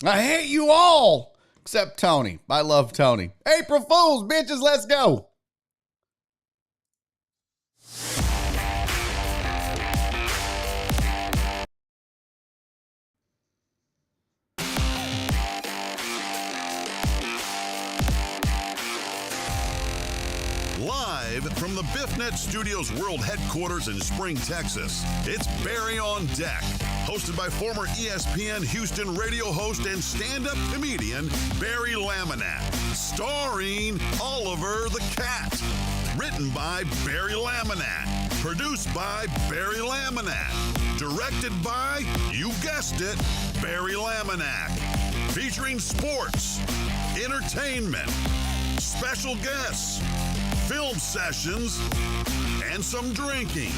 I hate you all, except Tony. I love Tony. April Fools, bitches, let's go. Live from the BiffNet Studios World Headquarters in Spring, Texas, it's Barry on Deck, hosted by former ESPN Houston radio host and stand-up comedian Barry Laminack, starring Oliver the Cat. Written by Barry Laminack, produced by Barry Laminack, directed by, you guessed it, Barry Laminack, featuring sports, entertainment, special guests, film sessions, and some drinking.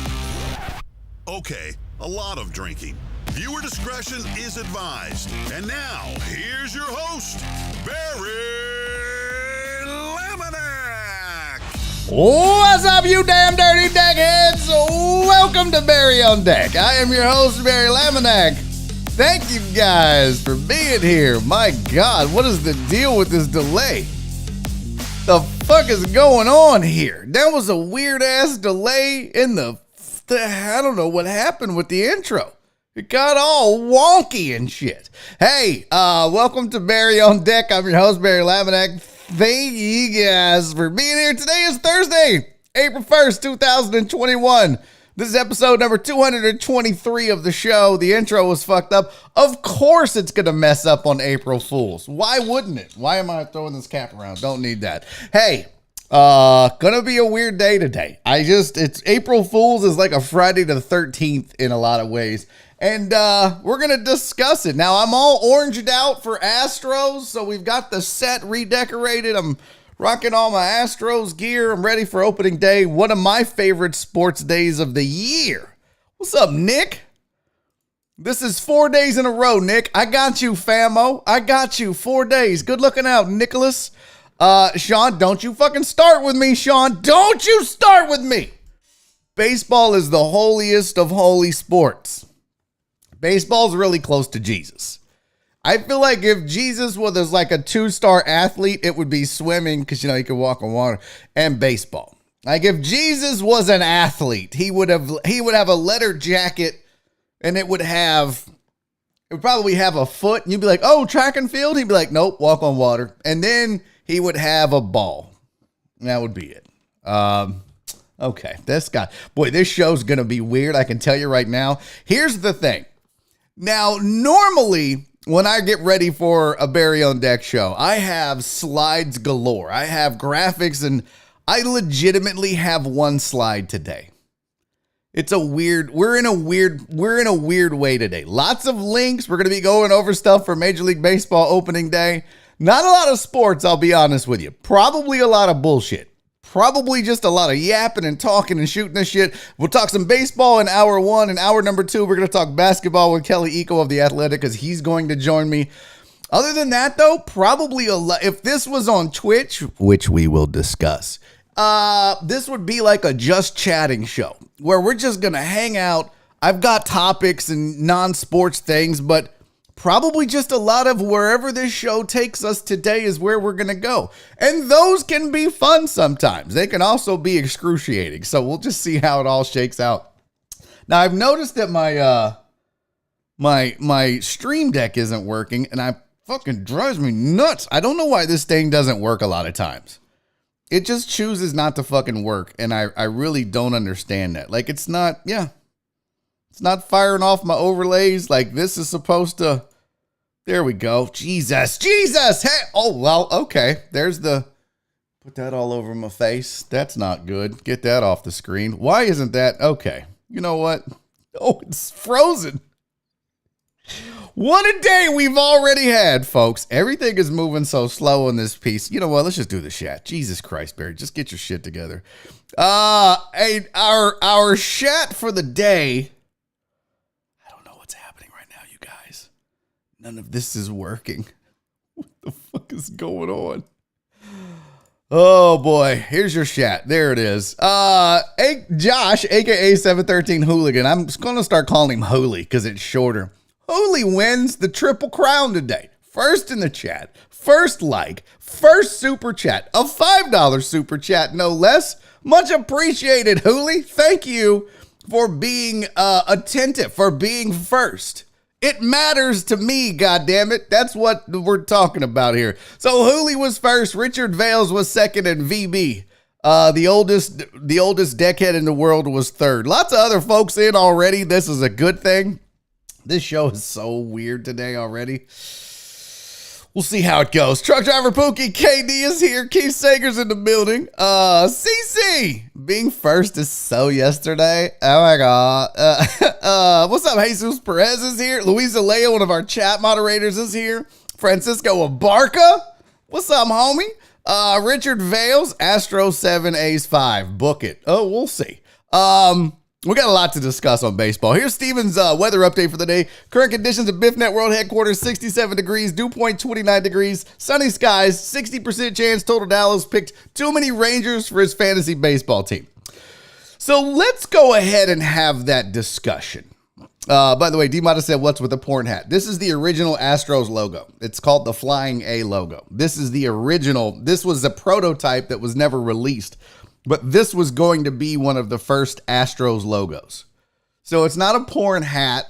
Okay, a lot of drinking. Viewer discretion is advised. And now, here's your host, Barry Laminack. What's up, you damn dirty deckheads? Welcome to Barry on Deck. I am your host, Barry Laminack. Thank you guys for being here. My God, what is the deal with this delay? The fuck is going on here? There was a weird ass delay in I don't know what happened with the intro. It got all wonky and shit. Hey, welcome to Barry on Deck. I'm your host, Barry Laminack. Thank you guys for being here. Today is Thursday, April 1st, 2021. This is episode number 223 of the show. The intro was fucked up. Of course it's going to mess up on April Fools. Why wouldn't it? Why am I throwing this cap around? Don't need that. Hey, gonna be a weird day today. It's April Fools is like a Friday the 13th in a lot of ways. And we're going to discuss it. Now, I'm all oranged out for Astros, so we've got the set redecorated. I'm rocking all my Astros gear. I'm ready for opening day. One of my favorite sports days of the year. What's up, Nick? This is 4 days in a row, Nick. I got you, famo. I got you. 4 days. Good looking out, Nicholas. Sean, don't you fucking start with me, Sean. Don't you start with me. Baseball is the holiest of holy sports. Baseball's really close to Jesus. I feel like if Jesus was like a 2-star athlete, it would be swimming because, he could walk on water, and baseball. Like if Jesus was an athlete, he would have a leather jacket, and it would probably have a foot, and you'd be like, oh, track and field? He'd be like, nope, walk on water. And then he would have a ball. That would be it. Okay, this show's going to be weird. I can tell you right now. Here's the thing. Now, normally, when I get ready for a Barry on Deck show, I have slides galore. I have graphics, and I legitimately have one slide today. We're in a weird way today. Lots of links. We're going to be going over stuff for Major League Baseball opening day. Not a lot of sports, I'll be honest with you. Probably a lot of bullshit. Probably just a lot of yapping and talking and shooting this shit. We'll talk some baseball in hour one. In hour number two, we're going to talk basketball with Kelly Eco of The Athletic because he's going to join me. Other than that, though, probably if this was on Twitch, which we will discuss, this would be like a just chatting show where we're just going to hang out. I've got topics and non-sports things, but probably just a lot of wherever this show takes us today is where we're going to go. And those can be fun sometimes. They can also be excruciating. So we'll just see how it all shakes out. Now, I've noticed that my Stream Deck isn't working, and it fucking drives me nuts. I don't know why this thing doesn't work a lot of times. It just chooses not to fucking work, and I really don't understand that. Like, it's not firing off my overlays like this is supposed to. There we go. Jesus. Hey. Oh, well, okay. Put that all over my face. That's not good. Get that off the screen. Why isn't that? Okay. You know what? Oh, it's frozen. What a day we've already had, folks. Everything is moving so slow in this piece. You know what? Let's just do the chat. Jesus Christ, Barry. Just get your shit together. Our chat for the day. None of this is working. What the fuck is going on? Oh boy, here's your chat. There it is. Josh, aka 713 Hooligan. I'm just gonna start calling him Hooli because it's shorter. Hooli wins the Triple Crown today. first in the chat, first like, first super chat, a $5 super chat, no less. Much appreciated, Hooli. Thank you for being attentive, for being first. It matters to me, goddammit. That's what we're talking about here. So Hooli was first, Richard Vales was second, and VB, the oldest deckhead in the world, was third. Lots of other folks in already. This is a good thing. This show is so weird today already. We'll see how it goes. Truck driver Pookie KD is here. Keith Sager's in the building. CC being first is so yesterday. Oh my God. What's up? Jesus Perez is here. Luisa Lea, one of our chat moderators, is here. Francisco Abarca. What's up, homie? Richard Vales, Astro 7, Ace 5. Book it. Oh, we'll see. We got a lot to discuss on baseball. Here's Steven's weather update for the day. Current conditions at BiffNet World Headquarters, 67 degrees, dew point 29 degrees, sunny skies, 60% chance Total Dallas picked too many Rangers for his fantasy baseball team. So let's go ahead and have that discussion. By the way, D-Mata said, what's with the porn hat? This is the original Astros logo. It's called the Flying A logo. This is the original. This was a prototype that was never released. But this was going to be one of the first Astros logos. So it's not a porn hat.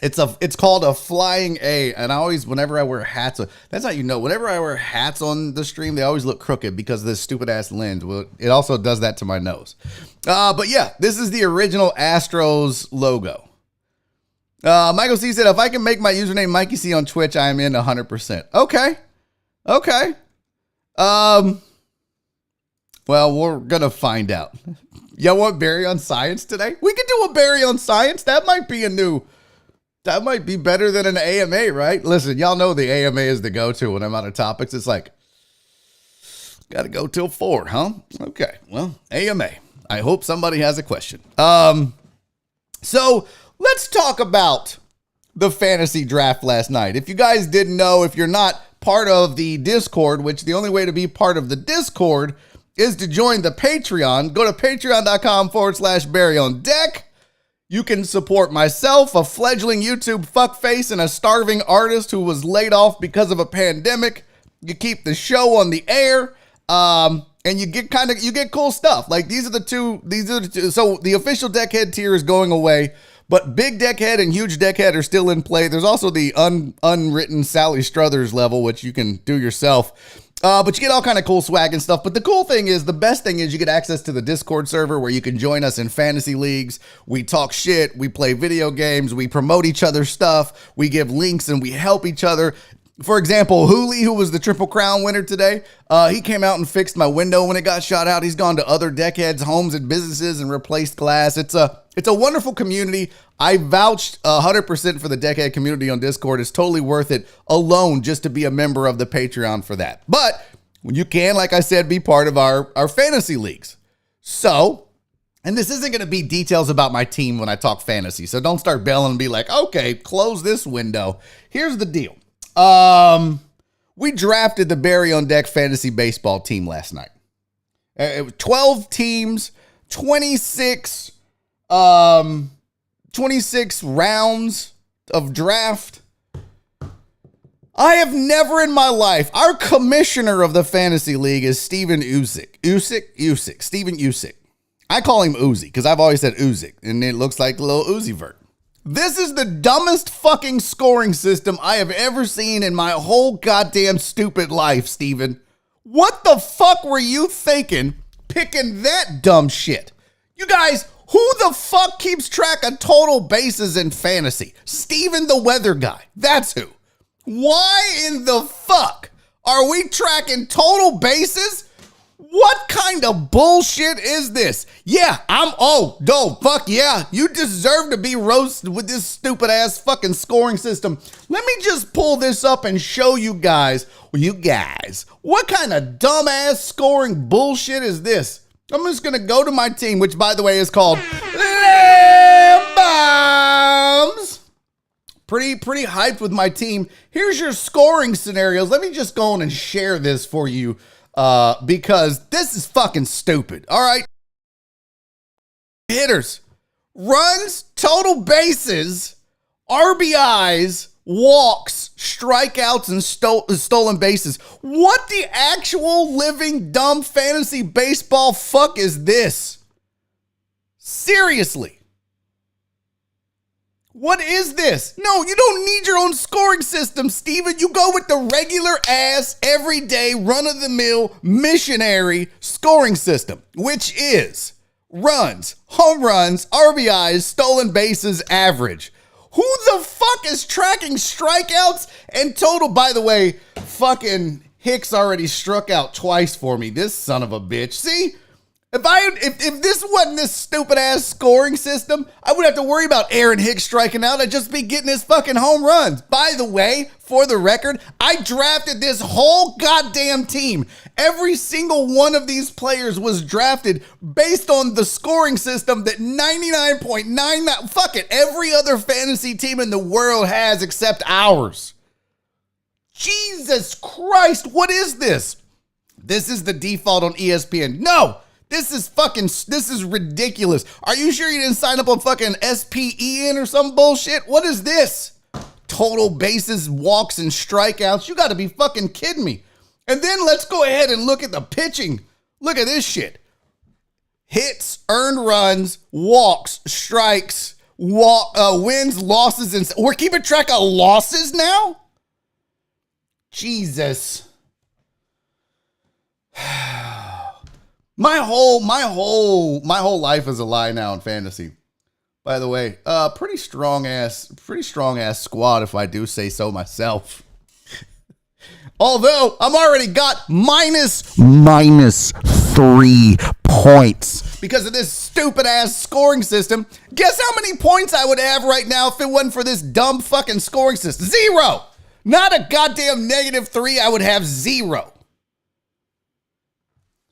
It's called a Flying A. And I always, whenever I wear hats, that's how you know. Whenever I wear hats on the stream, they always look crooked because of this stupid ass lens. Well, it also does that to my nose. But yeah, this is the original Astros logo. Michael C said, if I can make my username Mikey C on Twitch, I am in 100%. Okay. Well, we're going to find out. Y'all want Barry on Science today? We could do a Barry on Science. That might be better than an AMA, right? Listen, y'all know the AMA is the go-to when I'm out of topics. It's like, got to go till 4, huh? Okay, well, AMA. I hope somebody has a question. So let's talk about the fantasy draft last night. If you guys didn't know, if you're not part of the Discord, which the only way to be part of the Discord is to join the Patreon. Go to patreon.com/Barry on Deck. You can support myself, a fledgling YouTube fuckface, and a starving artist who was laid off because of a pandemic. You keep the show on the air, and you get cool stuff. Like these are the two. So the official Deckhead tier is going away, but Big Deckhead and Huge Deckhead are still in play. There's also the unwritten Sally Struthers level, which you can do yourself. But you get all kind of cool swag and stuff. But the cool thing is, the best thing is you get access to the Discord server where you can join us in fantasy leagues. We talk shit. We play video games. We promote each other's stuff. We give links and we help each other. For example, Hooli, who was the Triple Crown winner today, he came out and fixed my window when it got shot out. He's gone to other Deckheads' homes and businesses and replaced glass. It's a wonderful community. I vouched 100% for the Deckhead community on Discord. It's totally worth it alone just to be a member of the Patreon for that. But you can, like I said, be part of our fantasy leagues. So, and this isn't going to be details about my team when I talk fantasy. So don't start bailing and be like, okay, close this window. Here's the deal. We drafted the Barry on Deck fantasy baseball team last night. It was 12 teams, 26 rounds of draft. I have never in my life, our commissioner of the fantasy league is Steven Usyk. Steven Usyk. I call him Uzi because I've always said Usyk, and it looks like the little Uzi vert. This is the dumbest fucking scoring system I have ever seen in my whole goddamn stupid life, Steven. What the fuck were you thinking picking that dumb shit? You guys, who the fuck keeps track of total bases in fantasy? Steven the weather guy. That's who. Why in the fuck are we tracking total bases? What kind of bullshit is this? Yeah, fuck yeah. You deserve to be roasted with this stupid ass fucking scoring system. Let me just pull this up and show you guys, what kind of dumbass scoring bullshit is this? I'm just going to go to my team, which by the way is called Lamb Bombs. Pretty hyped with my team. Here's your scoring scenarios. Let me just go on and share this for you. Because this is fucking stupid. All right. Hitters, runs, total bases, RBIs, walks, strikeouts, and stolen bases. What the actual living dumb fantasy baseball fuck is this? Seriously. What is this? No, you don't need your own scoring system, Steven. You go with the regular ass, everyday, run-of-the-mill, missionary scoring system, which is runs, home runs, RBIs, stolen bases, average. Who the fuck is tracking strikeouts and total? By the way, fucking Hicks already struck out twice for me. This son of a bitch. See? If this wasn't this stupid ass scoring system, I would have to worry about Aaron Hicks striking out. I'd just be getting his fucking home runs. By the way, for the record, I drafted this whole goddamn team. Every single one of these players was drafted based on the scoring system that 99.99, fuck it, every other fantasy team in the world has except ours. Jesus Christ, what is this? This is the default on ESPN. No! This is ridiculous. Are you sure you didn't sign up on fucking SPEN or some bullshit? What is this? Total bases, walks, and strikeouts. You gotta be fucking kidding me. And then let's go ahead and look at the pitching. Look at this shit. Hits, earned runs, walks, strikes, wins, losses, and we're keeping track of losses now? Jesus. My whole life is a lie now in fantasy. By the way, pretty strong ass squad if I do say so myself. Although I'm already got minus 3 points because of this stupid ass scoring system. Guess how many points I would have right now if it wasn't for this dumb fucking scoring system? 0. Not a goddamn -3. I would have 0.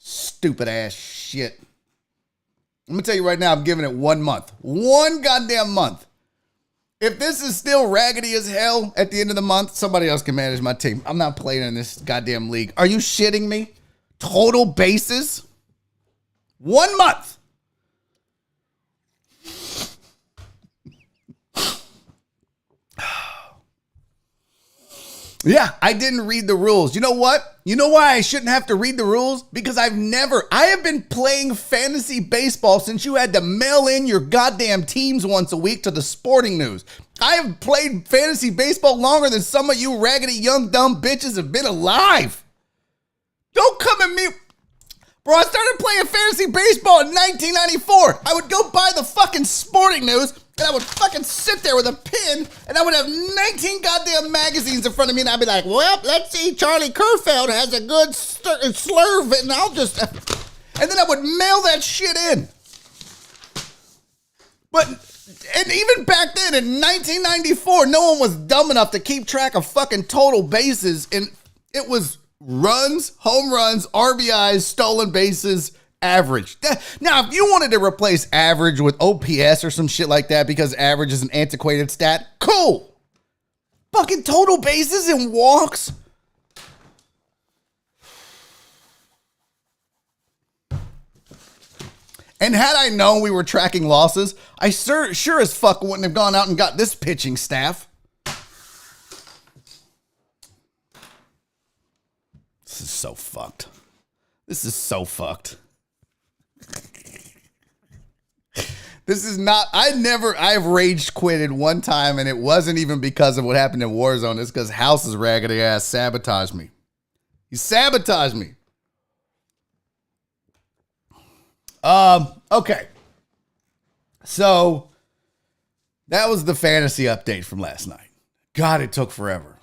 Stupid ass shit. I'm gonna tell you right now, I'm giving it 1 month. 1 goddamn month. If this is still raggedy as hell at the end of the month, somebody else can manage my team. I'm not playing in this goddamn league. Are you shitting me? Total bases? 1 month. Yeah, I didn't read the rules. You know what? You know why I shouldn't have to read the rules? Because I have been playing fantasy baseball since you had to mail in your goddamn teams once a week to the sporting news. I have played fantasy baseball longer than some of you raggedy young dumb bitches have been alive. Don't come at me. Bro, I started playing fantasy baseball in 1994. I would go buy the fucking sporting news and I would fucking sit there with a pen and I would have 19 goddamn magazines in front of me and I'd be like, well, let's see, Charlie Kerfeld has a good slurve and I'll just... And then I would mail that shit in. And even back then in 1994, no one was dumb enough to keep track of fucking total bases, and it was runs, home runs, RBIs, stolen bases, average. Now, if you wanted to replace average with OPS or some shit like that because average is an antiquated stat, cool. Fucking total bases and walks. And had I known we were tracking losses, I sure as fuck wouldn't have gone out and got this pitching staff. This is so fucked. This is so fucked. This is not, I've rage quitted one time and it wasn't even because of what happened in Warzone. It's because House's raggedy ass sabotaged me. He sabotaged me. Okay. So that was the fantasy update from last night. God, it took forever.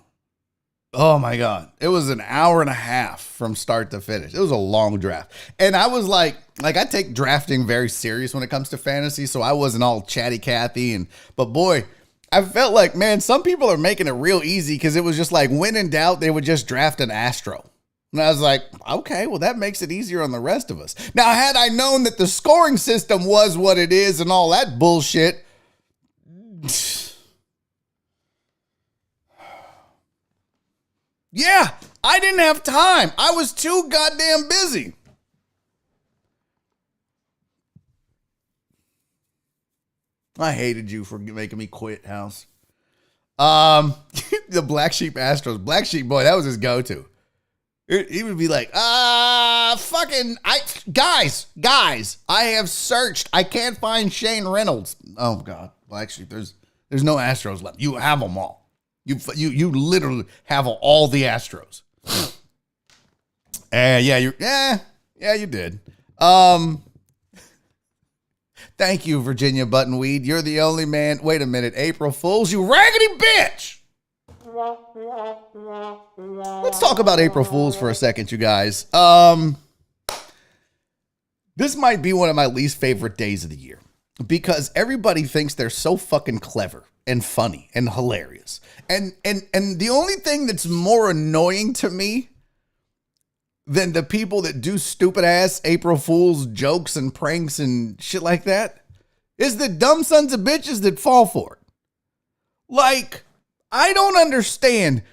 Oh my God. It was an hour and a half from start to finish. It was a long draft. And I was like I take drafting very serious when it comes to fantasy. So I wasn't all chatty Cathy but boy, I felt like, man, some people are making it real easy because it was just like when in doubt, they would just draft an Astro. And I was like, okay, well, that makes it easier on the rest of us. Now, had I known that the scoring system was what it is and all that bullshit, yeah, I didn't have time. I was too goddamn busy. I hated you for making me quit, House. The Black Sheep Astros. Black Sheep, boy, that was his go-to. He would be like, guys, I have searched. I can't find Shane Reynolds. Oh God, Black Sheep, there's no Astros left. You have them all. You literally have all the Astros. And you did. Thank you, Virginia Buttonweed. You're the only man. Wait a minute, April Fools, you raggedy bitch. Let's talk about April Fools for a second, you guys. This might be one of my least favorite days of the year because everybody thinks they're so fucking clever and funny and hilarious. And the only thing that's more annoying to me than the people that do stupid ass April Fools jokes and pranks and shit like that is the dumb sons of bitches that fall for it. Like, I don't understand.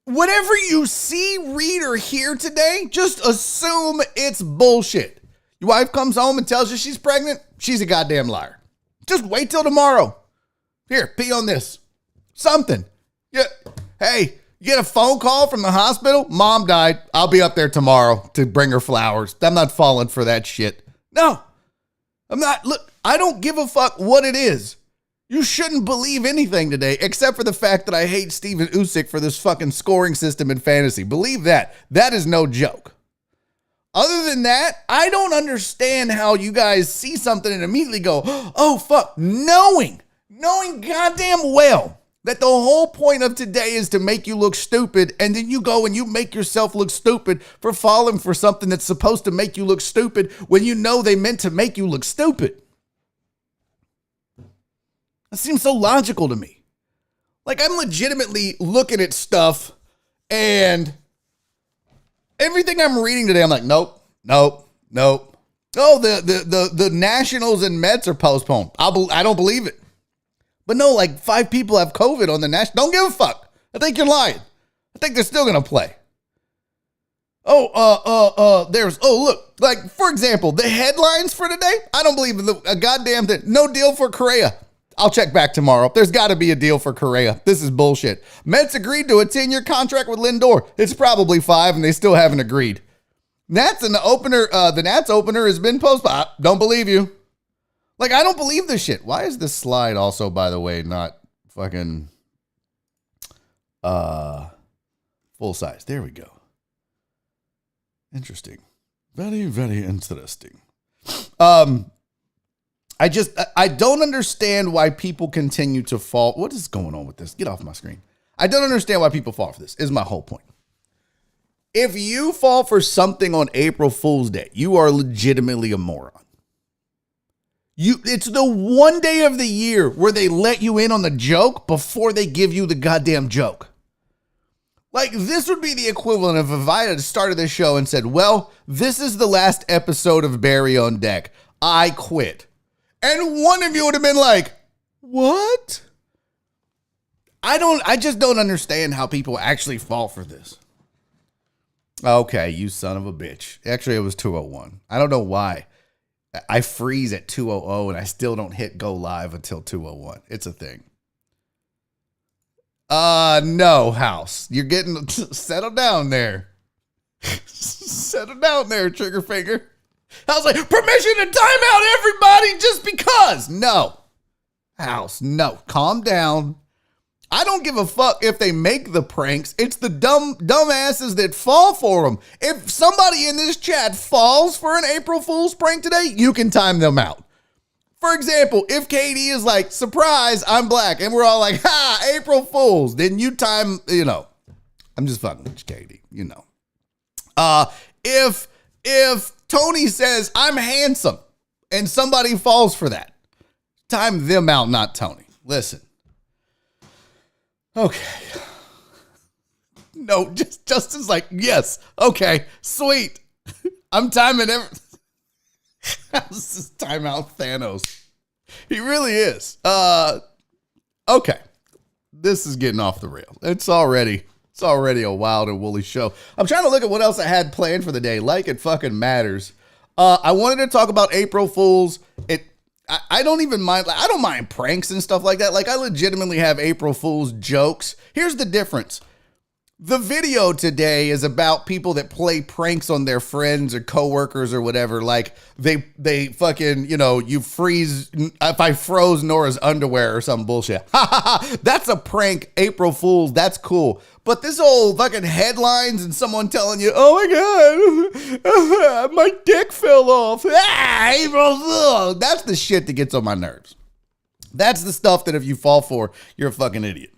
Whatever you see, read, or hear today, just assume it's bullshit. Your wife comes home and tells you she's pregnant, she's a goddamn liar. Just wait till tomorrow. Here, pee on this. Something. Yeah. Hey, you get a phone call from the hospital, mom died, I'll be up there tomorrow to bring her flowers. I'm not falling for that shit. No, I'm not. Look, I don't give a fuck what it is. You shouldn't believe anything today, except for the fact that I hate Steven Usyk for this fucking scoring system in fantasy. Believe that. That is no joke. Other than that, I don't understand how you guys see something and immediately go, oh, fuck, knowing goddamn well that the whole point of today is to make you look stupid, and then you go and you make yourself look stupid for falling for something that's supposed to make you look stupid when you know they meant to make you look stupid. That seems so logical to me. Like, I'm legitimately looking at stuff and everything I'm reading today, I'm like, nope. Oh, the Nationals and Mets are postponed. I don't believe it. But no, like 5 people have COVID on the Nationals. Don't give a fuck. I think you're lying. I think they're still going to play. Look, like, for example, the headlines for today, I don't believe a goddamn thing. No deal for Correa. I'll check back tomorrow. There's got to be a deal for Correa. This is bullshit. Mets agreed to a 10-year contract with Lindor. It's probably 5, and they still haven't agreed. Nats and the opener, the Nats opener has been postponed. Don't believe you. Like, I don't believe this shit. Why is this slide also, by the way, not fucking full size? There we go. Interesting. Very, very interesting. I don't understand why people continue to fall. What is going on with this? Get off my screen. I don't understand why people fall for this, is my whole point. If you fall for something on April Fool's Day, you are legitimately a moron. It's the one day of the year where they let you in on the joke before they give you the goddamn joke. Like, this would be the equivalent of if I had started this show and said, well, this is the last episode of Barry on Deck. I quit. And one of you would have been like, what? I just don't understand how people actually fall for this. Okay, you son of a bitch. Actually, it was 2:01. I don't know why. I freeze at 2:00 and I still don't hit go live until 2:01. It's a thing. No, House. You're getting, settle down there. Settle down there, trigger finger. I was like, permission to time out everybody just because. No. House, no. Calm down. I don't give a fuck if they make the pranks. It's the dumbasses that fall for them. If somebody in this chat falls for an April Fool's prank today, you can time them out. For example, if Katie is like, surprise, I'm black, and we're all like, ha, April Fool's, then you time, I'm just fucking with you, Katie, If Tony says, I'm handsome, and somebody falls for that, time them out, not Tony. Listen. Okay. No, Justin's like, yes. Okay, sweet. I'm timing everything. This is timeout Thanos. He really is. Okay. This is getting off the rail. It's already a wild and woolly show. I'm trying to look at what else I had planned for the day. Like it fucking matters. I wanted to talk about April Fools. I don't even mind. Like, I don't mind pranks and stuff like that. Like, I legitimately have April Fool's jokes. Here's the difference. The video today is about people that play pranks on their friends or coworkers or whatever. Like they fucking, you freeze. If I froze Nora's underwear or some bullshit. That's a prank. April Fool's. That's cool. But this whole fucking headlines and someone telling you, oh my God, my dick fell off. April Fool's. That's the shit that gets on my nerves. That's the stuff that if you fall for, you're a fucking idiot.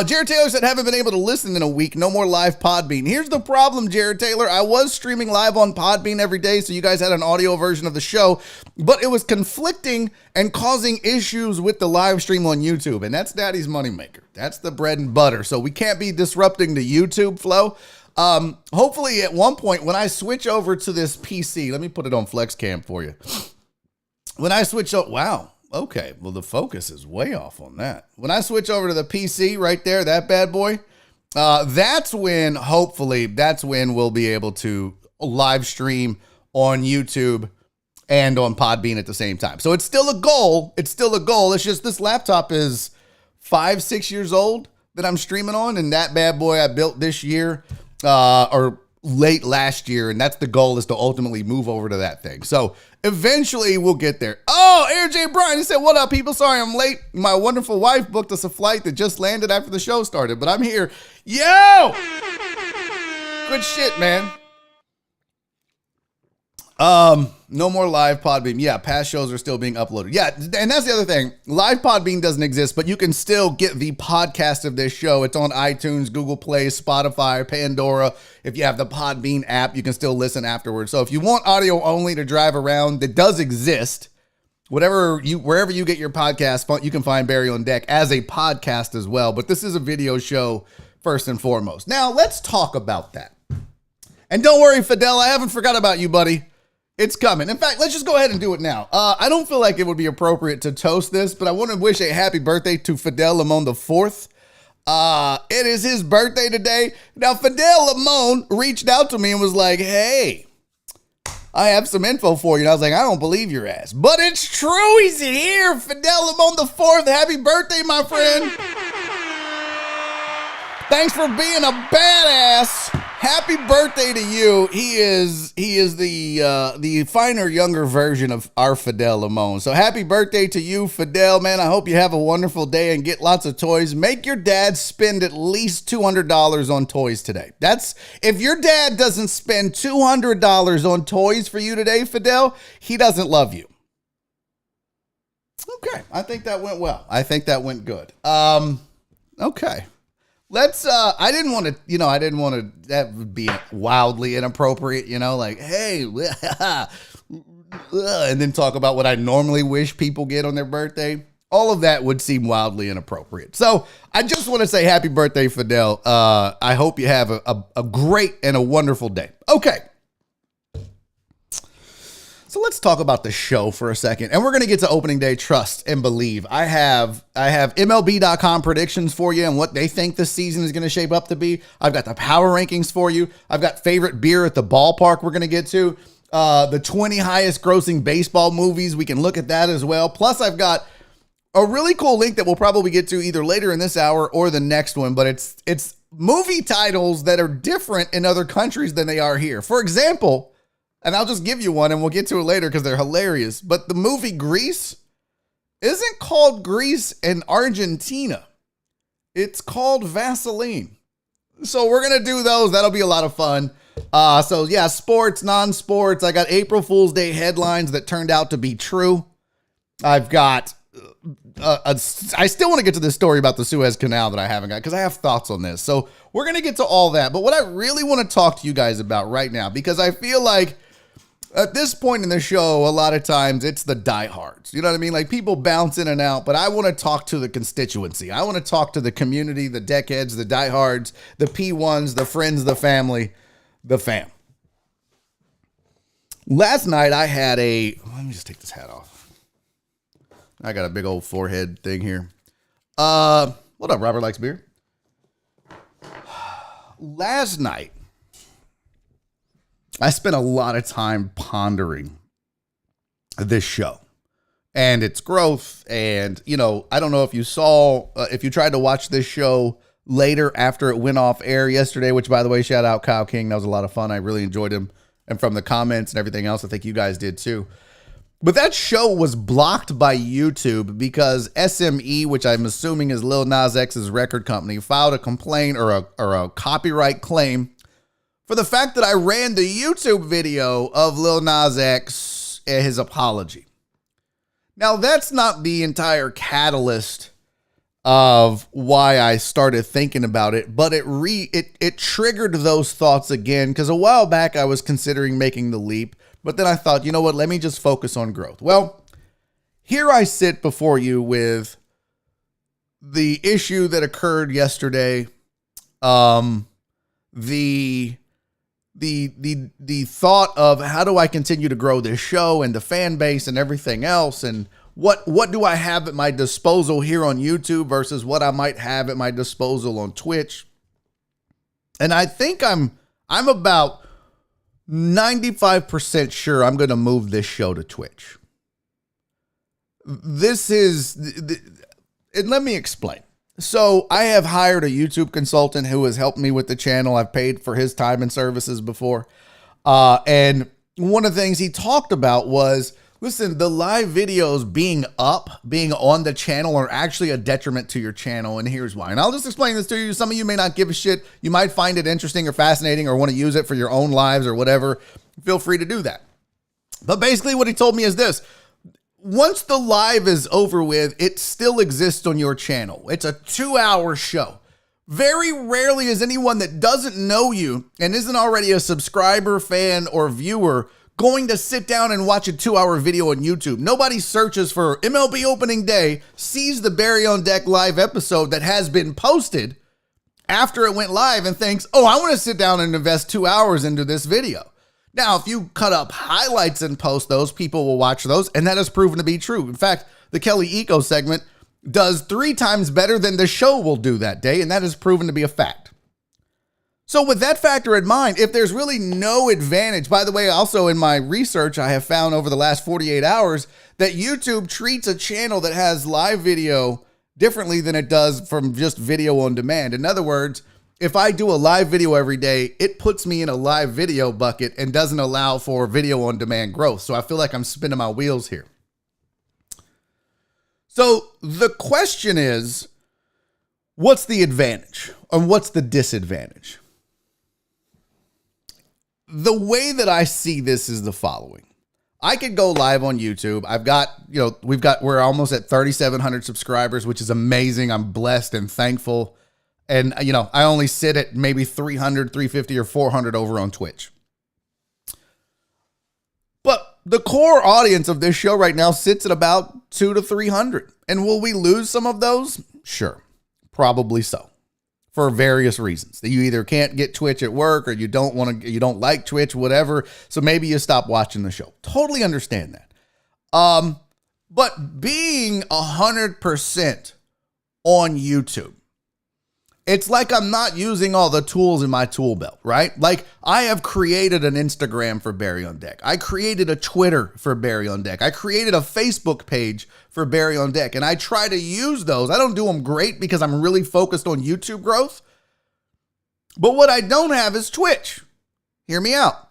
Jared Taylor said, haven't been able to listen in a week. No more live Podbean. Here's the problem, Jared Taylor. I was streaming live on Podbean every day, so you guys had an audio version of the show, but it was conflicting and causing issues with the live stream on YouTube, and that's Daddy's moneymaker. That's the bread and butter, so we can't be disrupting the YouTube flow. Hopefully at one point when I switch over to this PC, let me put it on flex cam for you. When I switch up, wow. Okay, well, the focus is way off on that. When I switch over to the PC right there, that bad boy, that's when we'll be able to live stream on YouTube and on Podbean at the same time. So it's still a goal. It's just this laptop is 5-6 years old that I'm streaming on, and that bad boy I built this year or late last year, and that's the goal, is to ultimately move over to that thing. So eventually we'll get there. Oh, Aaron J. Bryan, he said, what up, people? Sorry I'm late. My wonderful wife booked us a flight that just landed after the show started, but I'm here. Yo! Good shit, man. No more live Podbean. Yeah, past shows are still being uploaded. Yeah, and that's the other thing. Live Podbean doesn't exist, but you can still get the podcast of this show. It's on iTunes, Google Play, Spotify, Pandora. If you have the Podbean app, you can still listen afterwards. So if you want audio only to drive around, that does exist. Wherever you get your podcast, you can find Barry on Deck as a podcast as well. But this is a video show first and foremost. Now, let's talk about that. And don't worry, Fidel, I haven't forgot about you, buddy. It's coming. In fact, let's just go ahead and do it now. I don't feel like it would be appropriate to toast this, but I want to wish a happy birthday to Fidel Limon IV. It is his birthday today. Now, Fidel Limon reached out to me and was like, hey, I have some info for you. And I was like, I don't believe your ass. But it's true. He's here. Fidel Limon IV. Happy birthday, my friend. Thanks for being a badass. Happy birthday to you. He is the finer, younger version of our Fidel Limon. So happy birthday to you, Fidel, man. I hope you have a wonderful day and get lots of toys. Make your dad spend at least $200 on toys today. If your dad doesn't spend $200 on toys for you today, Fidel, he doesn't love you. Okay, I think that went well. I think that went good. Okay. I didn't want to, that would be wildly inappropriate, like, hey, and then talk about what I normally wish people get on their birthday. All of that would seem wildly inappropriate. So I just want to say happy birthday, Fidel. I hope you have a great and a wonderful day. Okay. So let's talk about the show for a second. And we're going to get to opening day, trust and believe. I have MLB.com predictions for you and what they think this season is going to shape up to be. I've got the power rankings for you. I've got favorite beer at the ballpark we're going to get to. The 20 highest grossing baseball movies. We can look at that as well. Plus, I've got a really cool link that we'll probably get to either later in this hour or the next one. But it's movie titles that are different in other countries than they are here. For example, and I'll just give you one and we'll get to it later because they're hilarious. But the movie Grease isn't called Grease in Argentina. It's called Vaseline. So we're going to do those. That'll be a lot of fun. So yeah, sports, non-sports. I got April Fool's Day headlines that turned out to be true. I've got, I still want to get to this story about the Suez Canal that I haven't got because I have thoughts on this. So we're going to get to all that. But what I really want to talk to you guys about right now, because I feel like at this point in the show, a lot of times it's the diehards. You know what I mean? Like people bounce in and out, but I want to talk to the constituency. I want to talk to the community, the deckheads, the diehards, the P1s, the friends, the family, the fam. Last night I had let me just take this hat off. I got a big old forehead thing here. What up, Robert Likes Beer? Last night, I spent a lot of time pondering this show. and its growth. And, I don't know if you saw, if you tried to watch this show later after it went off air yesterday, which, by the way, shout out Kyle King. That was a lot of fun. I really enjoyed him. And from the comments and everything else, I think you guys did too. But that show was blocked by YouTube because SME, which I'm assuming is Lil Nas X's record company, filed a complaint or a copyright claim for the fact that I ran the YouTube video of Lil Nas X and his apology. Now, that's not the entire catalyst of why I started thinking about it, but it triggered those thoughts again, because a while back I was considering making the leap, but then I thought, you know what, let me just focus on growth. Well, here I sit before you with the issue that occurred yesterday, the thought of how do I continue to grow this show and the fan base and everything else, and what do I have at my disposal here on YouTube versus what I might have at my disposal on Twitch. And I think I'm about 95% sure I'm going to move this show to Twitch. And let me explain. So I have hired a YouTube consultant who has helped me with the channel. I've paid for his time and services before. And one of the things he talked about was, listen, the live videos being on the channel are actually a detriment to your channel. And here's why. And I'll just explain this to you. Some of you may not give a shit. You might find it interesting or fascinating or want to use it for your own lives or whatever. Feel free to do that. But basically what he told me is this. Once the live is over with, it still exists on your channel. It's a 2-hour show. Very rarely is anyone that doesn't know you and isn't already a subscriber, fan, or viewer going to sit down and watch a 2-hour video on YouTube. Nobody searches for MLB Opening Day, sees the Barry on Deck live episode that has been posted after it went live and thinks, oh, I want to sit down and invest 2 hours into this video. Now, if you cut up highlights and post those, people will watch those, and that has proven to be true. In fact, the Kelly Eco segment does 3 times better than the show will do that day, and that has proven to be a fact. So with that factor in mind, if there's really no advantage, by the way, also in my research, I have found over the last 48 hours that YouTube treats a channel that has live video differently than it does from just video on demand. In other words, if I do a live video every day, it puts me in a live video bucket and doesn't allow for video on demand growth. So I feel like I'm spinning my wheels here. So the question is, what's the advantage and what's the disadvantage? The way that I see this is the following. I could go live on YouTube. I've got, we're almost at 3,700 subscribers, which is amazing. I'm blessed and thankful. And, I only sit at maybe 300, 350, or 400 over on Twitch. But the core audience of this show right now sits at about 200 to 300. And will we lose some of those? Sure. Probably so. For various reasons. That you either can't get Twitch at work or you don't like Twitch, whatever. So maybe you stop watching the show. Totally understand that. But being 100% on YouTube, it's like I'm not using all the tools in my tool belt, right? Like I have created an Instagram for Barry on Deck. I created a Twitter for Barry on Deck. I created a Facebook page for Barry on Deck. And I try to use those. I don't do them great because I'm really focused on YouTube growth. But what I don't have is Twitch. Hear me out.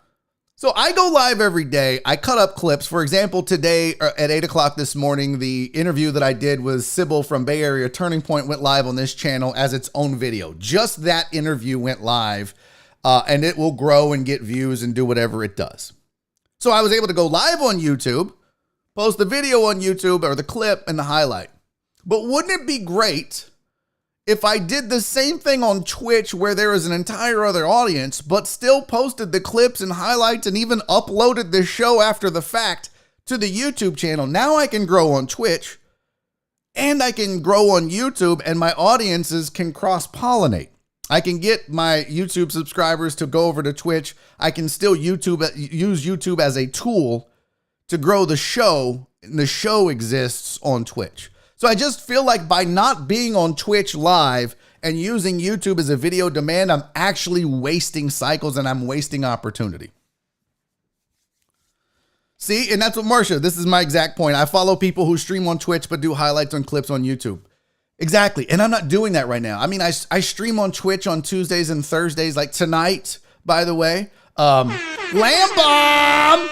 So I go live every day. I cut up clips. For example, today at 8 o'clock this morning, the interview that I did with Sybil from Bay Area Turning Point went live on this channel as its own video. Just that interview went live, and it will grow and get views and do whatever it does. So I was able to go live on YouTube, post the video on YouTube or the clip and the highlight. But wouldn't it be great if I did the same thing on Twitch where there is an entire other audience, but still posted the clips and highlights and even uploaded this show after the fact to the YouTube channel? Now I can grow on Twitch and I can grow on YouTube, and my audiences can cross-pollinate. I can get my YouTube subscribers to go over to Twitch. I can still use YouTube as a tool to grow the show, and the show exists on Twitch. So I just feel like by not being on Twitch live and using YouTube as a video demand, I'm actually wasting cycles and I'm wasting opportunity. See, and that's what Marsha, this is my exact point. I follow people who stream on Twitch but do highlights on clips on YouTube. Exactly. And I'm not doing that right now. I mean, I stream on Twitch on Tuesdays and Thursdays, like tonight, by the way. Lamb Bomb!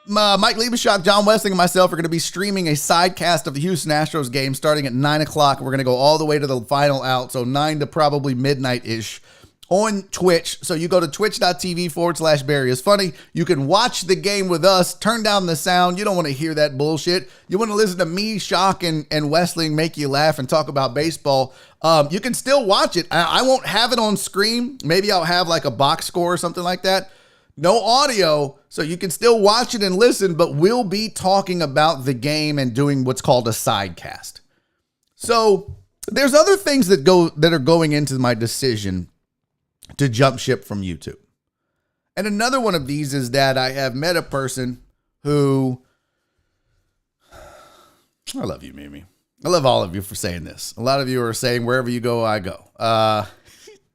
Mike Liebeshock, John Westling, and myself are going to be streaming a sidecast of the Houston Astros game starting at 9 o'clock. We're going to go all the way to the final out, so 9 to probably midnight-ish on Twitch. So you go to twitch.tv/Barry is Funny. You can watch the game with us. Turn down the sound. You don't want to hear that bullshit. You want to listen to me, Shock, and Westling make you laugh and talk about baseball. You can still watch it. I won't have it on screen. Maybe I'll have like a box score or something like that. No audio, so you can still watch it and listen, but we'll be talking about the game and doing what's called a sidecast. So there's other things that are going into my decision to jump ship from YouTube. And another one of these is that I have met a person who, I love you, Mimi. I love all of you for saying this. A lot of you are saying wherever you go, I go.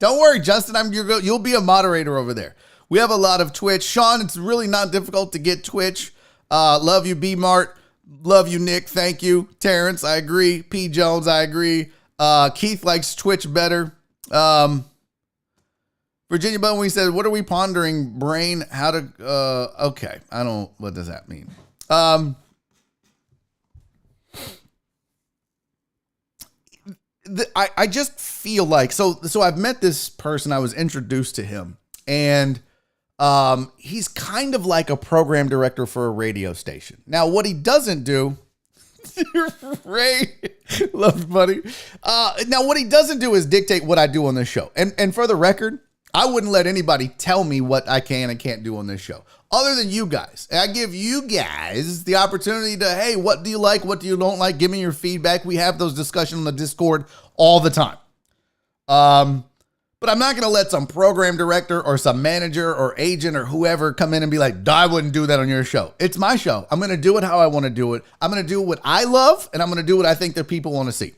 Don't worry, Justin, you'll be a moderator over there. We have a lot of Twitch. Sean, it's really not difficult to get Twitch. Love you, B-Mart. Love you, Nick. Thank you. Terrence, I agree. P. Jones, I agree. Keith likes Twitch better. Virginia Button, we said, what are we pondering, brain? How to, okay. What does that mean? I just feel like, so I've met this person. I was introduced to him, and he's kind of like a program director for a radio station. Now, what he doesn't do, Ray, love you, buddy. Now, what he doesn't do is dictate what I do on this show. And for the record, I wouldn't let anybody tell me what I can and can't do on this show, other than you guys. And I give you guys the opportunity to, hey, what do you like? What do you don't like? Give me your feedback. We have those discussions on the Discord all the time. But I'm not going to let some program director or some manager or agent or whoever come in and be like, I wouldn't do that on your show. It's my show. I'm going to do it how I want to do it. I'm going to do what I love, and I'm going to do what I think that people want to see.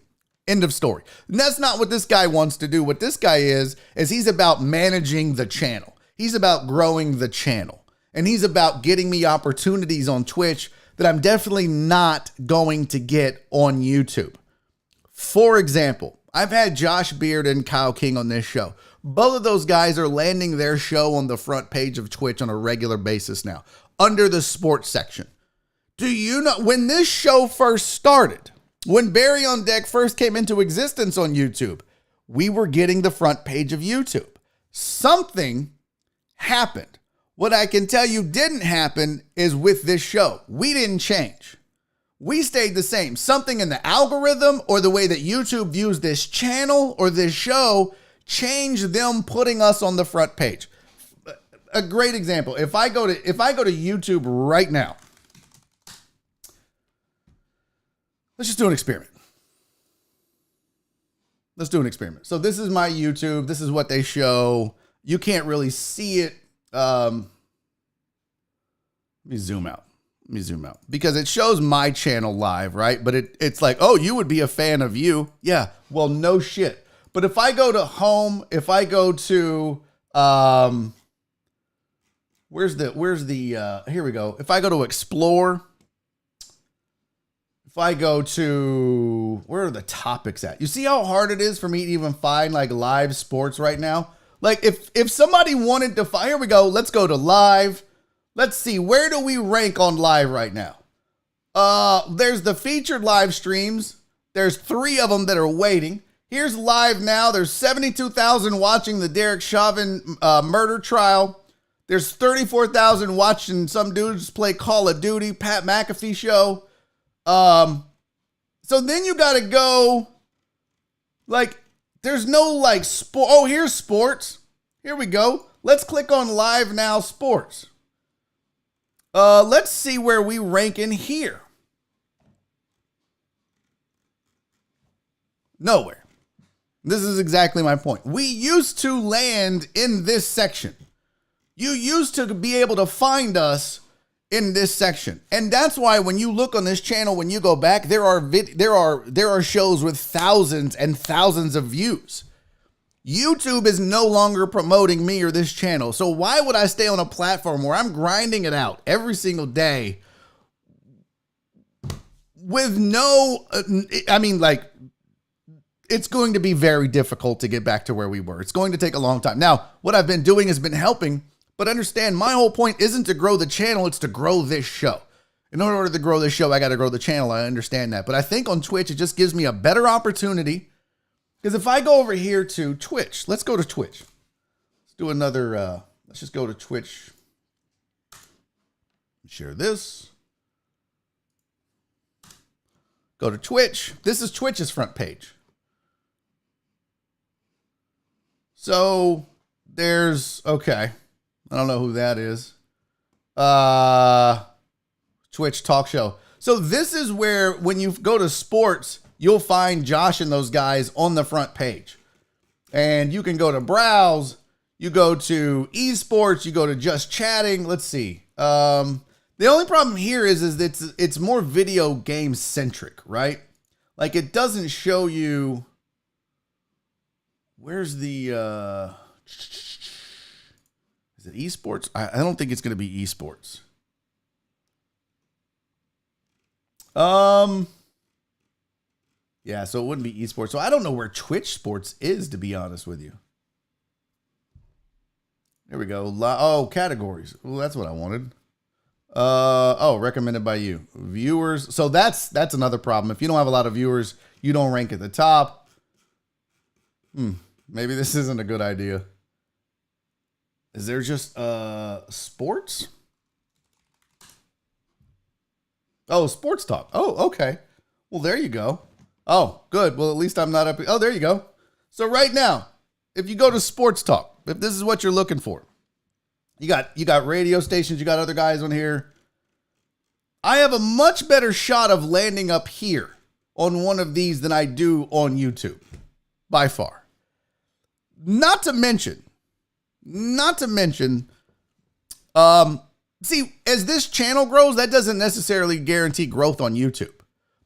End of story. And that's not what this guy wants to do. What this guy is he's about managing the channel. He's about growing the channel. And he's about getting me opportunities on Twitch that I'm definitely not going to get on YouTube. For example, I've had Josh Beard and Kyle King on this show. Both of those guys are landing their show on the front page of Twitch on a regular basis now, under the sports section. Do you know, when this show first started, when Barry on Deck first came into existence on YouTube, we were getting the front page of YouTube. Something happened. What I can tell you didn't happen is with this show. We didn't change. We stayed the same. Something in the algorithm or the way that YouTube views this channel or this show changed them putting us on the front page. A great example. If I go to YouTube right now, let's just do an experiment. Let's do an experiment. So this is my YouTube. This is what they show. You can't really see it. Let me zoom out. Because it shows my channel live, right? But it's like, oh, you would be a fan of you. Yeah, well, no shit. But if I go to home, if I go to, here we go. If I go to explore, if I go to, where are the topics at? You see how hard it is for me to even find like live sports right now? Like if somebody wanted to find, here we go. Let's go to live. Let's see, where do we rank on live right now? There's the featured live streams. There's 3 of them that are waiting. Here's live now. There's 72,000 watching the Derek Chauvin murder trial. There's 34,000 watching some dudes play Call of Duty, Pat McAfee show. So then you got to go, like, there's no like sport. Oh, here's sports. Here we go. Let's click on live now sports. Let's see where we rank in here. Nowhere. This is exactly my point. We used to land in this section. You used to be able to find us in this section. And that's why when you look on this channel, when you go back, there are shows with thousands and thousands of views. YouTube is no longer promoting me or this channel. So why would I stay on a platform where I'm grinding it out every single day with no, it's going to be very difficult to get back to where we were. It's going to take a long time. Now, what I've been doing has been helping, but understand my whole point isn't to grow the channel, it's to grow this show. In order to grow this show, I got to grow the channel. I understand that. But I think on Twitch, it just gives me a better opportunity. Because if I go over here to Twitch, let's go to Twitch. Let's do another, let's just go to Twitch. Share this. Go to Twitch. This is Twitch's front page. So there's, okay. I don't know who that is. Twitch talk show. So this is where when you go to sports, you'll find Josh and those guys on the front page. And you can go to browse, you go to esports, you go to just chatting. Let's see. The only problem here is that it's more video game centric, right? Like it doesn't show you, where's the, is it esports? I don't think it's going to be esports. Yeah, so it wouldn't be esports. So I don't know where Twitch Sports is, to be honest with you. There we go. Oh, categories. Well, that's what I wanted. Oh, recommended by you. Viewers. So that's another problem. If you don't have a lot of viewers, you don't rank at the top. Maybe this isn't a good idea. Is there just sports? Oh, sports talk. Oh, okay. Well, there you go. Oh, good. Well, at least I'm not up. Oh, there you go. So right now, if you go to sports talk, if this is what you're looking for, you got radio stations, you got other guys on here. I have a much better shot of landing up here on one of these than I do on YouTube, by far. Not to mention, see, as this channel grows, that doesn't necessarily guarantee growth on YouTube.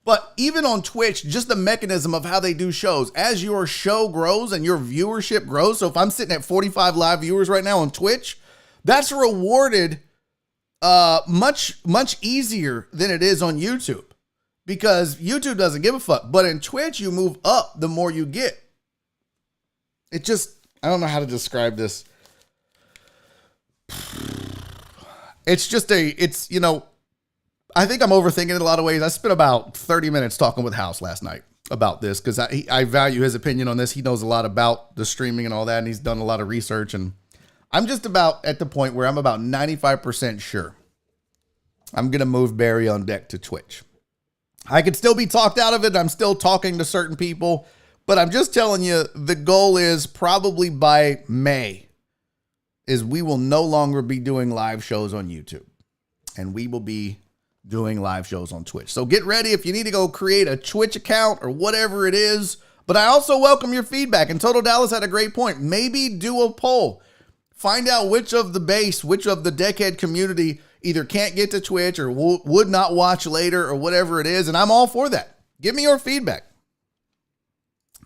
But even on Twitch, just the mechanism of how they do shows, as your show grows and your viewership grows. So if I'm sitting at 45 live viewers right now on Twitch, that's rewarded much easier than it is on YouTube, because YouTube doesn't give a fuck. But in Twitch, you move up the more you get. It just, I don't know how to describe this. It's just I think I'm overthinking it in a lot of ways. I spent about 30 minutes talking with House last night about this because I value his opinion on this. He knows a lot about the streaming and all that, and he's done a lot of research. And I'm just about at the point where I'm about 95% sure I'm going to move Barry on Deck to Twitch. I could still be talked out of it. I'm still talking to certain people, but I'm just telling you, the goal is probably by May is we will no longer be doing live shows on YouTube, and we will be doing live shows on Twitch. So get ready if you need to go create a Twitch account or whatever it is. But I also welcome your feedback. And Total Dallas had a great point. Maybe do a poll. Find out which of the base, which of the Deckhead community either can't get to Twitch or would not watch later or whatever it is. And I'm all for that. Give me your feedback.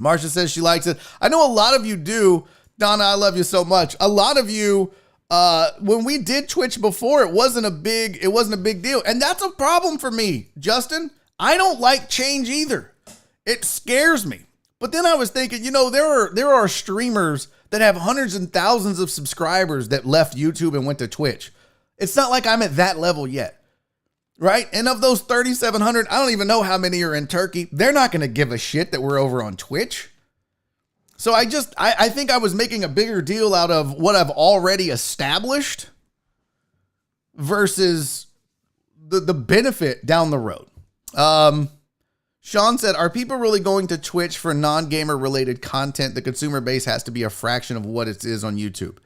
Marsha says she likes it. I know a lot of you do. Donna, I love you so much. A lot of you, when we did Twitch before, it wasn't a big deal. And that's a problem for me, Justin. I don't like change either. It scares me. But then I was thinking, there are streamers that have hundreds and thousands of subscribers that left YouTube and went to Twitch. It's not like I'm at that level yet, right? And of those 3,700, I don't even know how many are in Turkey. They're not going to give a shit that we're over on Twitch. So I think I was making a bigger deal out of what I've already established versus the benefit down the road. Sean said, are people really going to Twitch for non-gamer related content? The consumer base has to be a fraction of what it is on YouTube.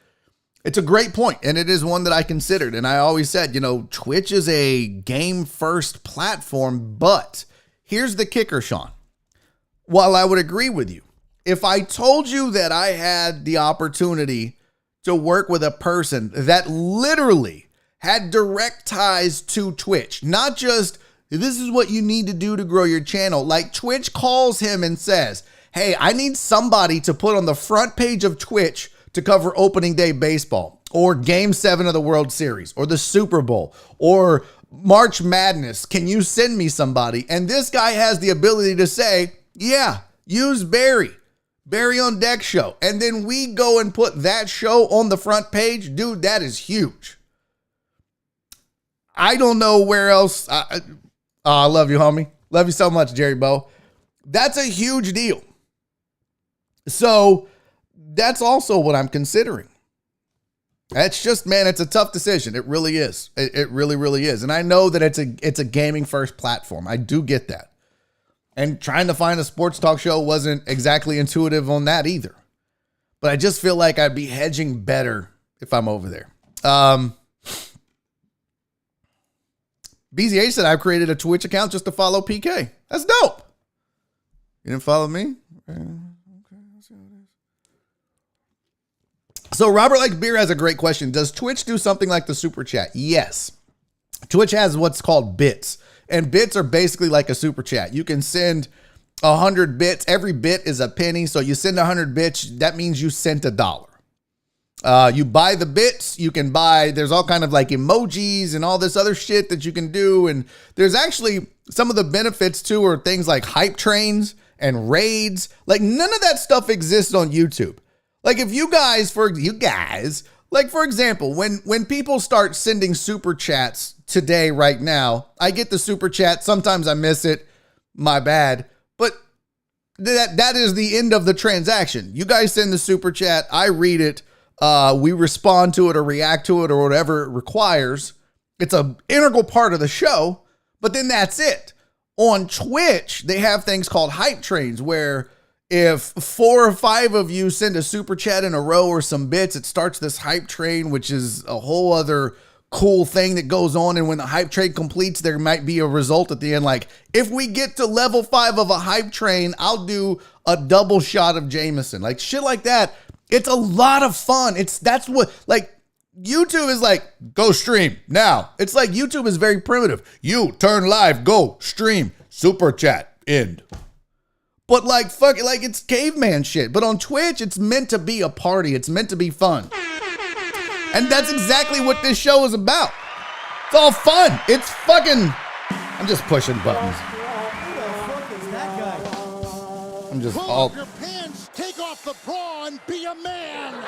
It's a great point, and it is one that I considered. And I always said, Twitch is a game first platform, but here's the kicker, Sean. While I would agree with you, if I told you that I had the opportunity to work with a person that literally had direct ties to Twitch, not just this is what you need to do to grow your channel. Like Twitch calls him and says, hey, I need somebody to put on the front page of Twitch to cover opening day baseball or game 7 of the World Series or the Super Bowl or March Madness. Can you send me somebody? And this guy has the ability to say, yeah, use Barry on Deck show. And then we go and put that show on the front page. Dude, that is huge. I don't know where else. I love you, homie. Love you so much, Jerry Bo. That's a huge deal. So that's also what I'm considering. That's just, man, it's a tough decision. It really is. It really, really is. And I know that it's a gaming first platform. I do get that. And trying to find a sports talk show wasn't exactly intuitive on that either. But I just feel like I'd be hedging better if I'm over there. BZH said I've created a Twitch account just to follow PK. That's dope. You didn't follow me? Okay, let's see what it is. So Robert Likes Beer has a great question. Does Twitch do something like the super chat? Yes. Twitch has what's called bits. And bits are basically like a super chat. You can send 100 bits. Every bit is a penny. So you send 100 bits. That means you sent $1. You buy the bits. You can buy, there's all kind of like emojis and all this other shit that you can do. And there's actually some of the benefits too are things like hype trains and raids. Like none of that stuff exists on YouTube. Like if you guys, like for example, when people start sending super chats today, right now, I get the super chat. Sometimes I miss it. My bad. But that is the end of the transaction. You guys send the super chat. I read it. We respond to it or react to it or whatever it requires. It's an integral part of the show, but then that's it. On Twitch, they have things called hype trains where if 4 or 5 of you send a super chat in a row or some bits, it starts this hype train, which is a whole other cool thing that goes on. And when the hype train completes, there might be a result at the end. Like if we get to level 5 of a hype train, I'll do a double shot of Jameson, like shit like that. It's a lot of fun. That's what, like, YouTube is like, go stream now. It's like YouTube is very primitive. You turn live, go stream, super chat, end. But like, fuck it, like it's caveman shit. But on Twitch, it's meant to be a party. It's meant to be fun. And that's exactly what this show is about. It's all fun. It's fucking, I'm just pushing buttons. Who the fuck is that guy? I'm just Pull all. up your pants, take off the bra, and be a man.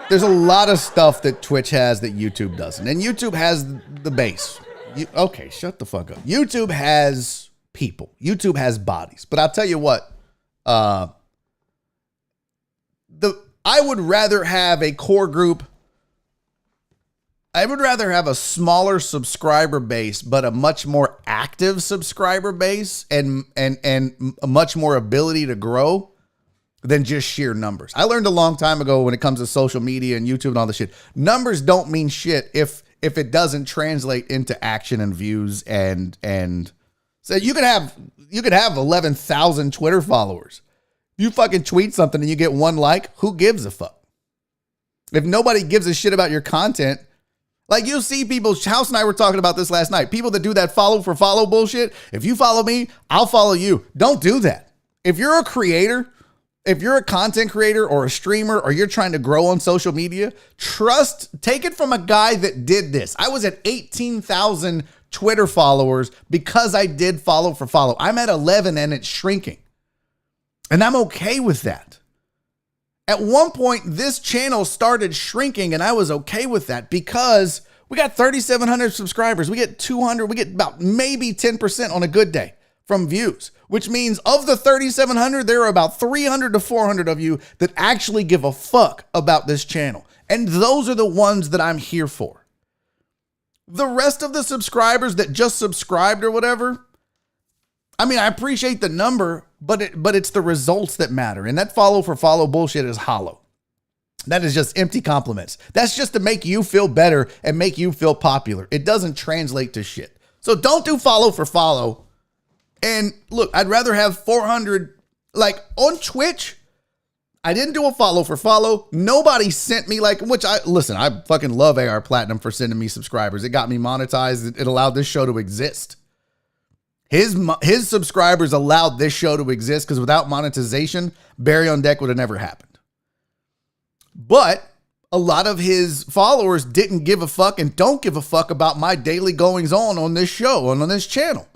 There's a lot of stuff that Twitch has that YouTube doesn't. And YouTube has the base. Okay, shut the fuck up. YouTube has people. YouTube has bodies. But I'll tell you what, I would rather have a core group. I would rather have a smaller subscriber base, but a much more active subscriber base and a much more ability to grow than just sheer numbers. I learned a long time ago when it comes to social media and YouTube and all this shit, numbers don't mean shit if it doesn't translate into action and views and so you could have 11,000 Twitter followers. You fucking tweet something and you get 1 like, who gives a fuck? If nobody gives a shit about your content, like you'll see people, House and I were talking about this last night, people that do that follow for follow bullshit. If you follow me, I'll follow you. Don't do that. If you're a creator, if you're a content creator or a streamer, or you're trying to grow on social media, take it from a guy that did this. I was at 18,000 Twitter followers because I did follow for follow. I'm at 11 and it's shrinking. And I'm okay with that. At one point, this channel started shrinking and I was okay with that because we got 3,700 subscribers. We get 200, we get about maybe 10% on a good day from views, which means of the 3,700, there are about 300 to 400 of you that actually give a fuck about this channel. And those are the ones that I'm here for. The rest of the subscribers that just subscribed or whatever, I mean, I appreciate the number, but it's the results that matter. And that follow for follow bullshit is hollow. That is just empty compliments. That's just to make you feel better and make you feel popular. It doesn't translate to shit. So don't do follow for follow. And look, I'd rather have 400, like on Twitch, I didn't do a follow for follow. Nobody sent me I fucking love AR Platinum for sending me subscribers. It got me monetized. It allowed this show to exist. His subscribers allowed this show to exist because without monetization, Barry on Deck would have never happened. But a lot of his followers didn't give a fuck and don't give a fuck about my daily goings on this show and on this channel.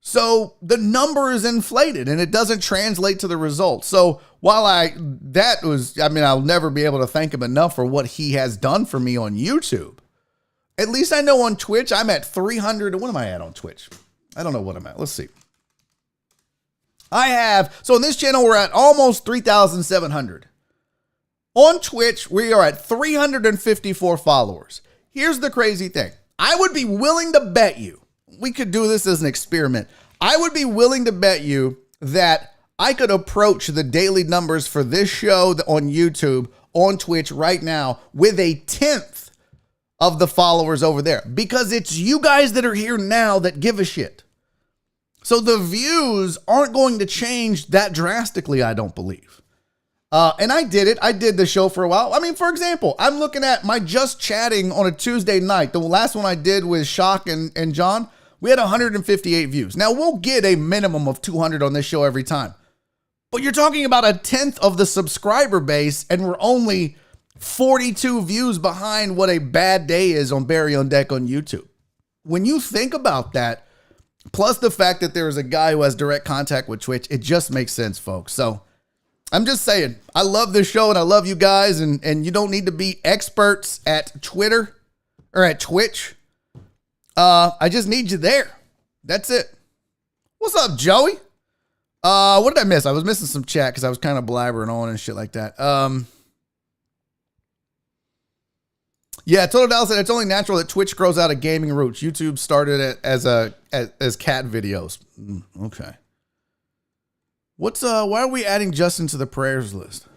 So the number is inflated and it doesn't translate to the results. So while I'll never be able to thank him enough for what he has done for me on YouTube. At least I know on Twitch, I'm at 300. What am I at on Twitch? I don't know what I'm at. Let's see. So on this channel, we're at almost 3,700. On Twitch, we are at 354 followers. Here's the crazy thing. I would be willing to bet you, we could do this as an experiment. I would be willing to bet you that I could approach the daily numbers for this show on YouTube, on Twitch right now with 1/10 of the followers over there because it's you guys that are here now that give a shit. So the views aren't going to change that drastically, I don't believe. And I did it. I did the show for a while. I mean, for example, I'm looking at my Just Chatting on a Tuesday night. The last one I did with Shock and John, we had 158 views. Now, we'll get a minimum of 200 on this show every time. But you're talking about 1/10 of the subscriber base, and we're only 42 views behind what a bad day is on Barry on Deck on YouTube. When you think about that, plus the fact that there is a guy who has direct contact with Twitch, it just makes sense, folks. So I'm just saying, I love this show and I love you guys, and you don't need to be experts at Twitter or at Twitch. I just need you there. That's it. What's up, Joey? What did I miss? I was missing some chat because I was kind of blabbering on and shit like that. Yeah, Total Dallas said it's only natural that Twitch grows out of gaming roots. YouTube started it as cat videos. Okay. Why are we adding Justin to the prayers list?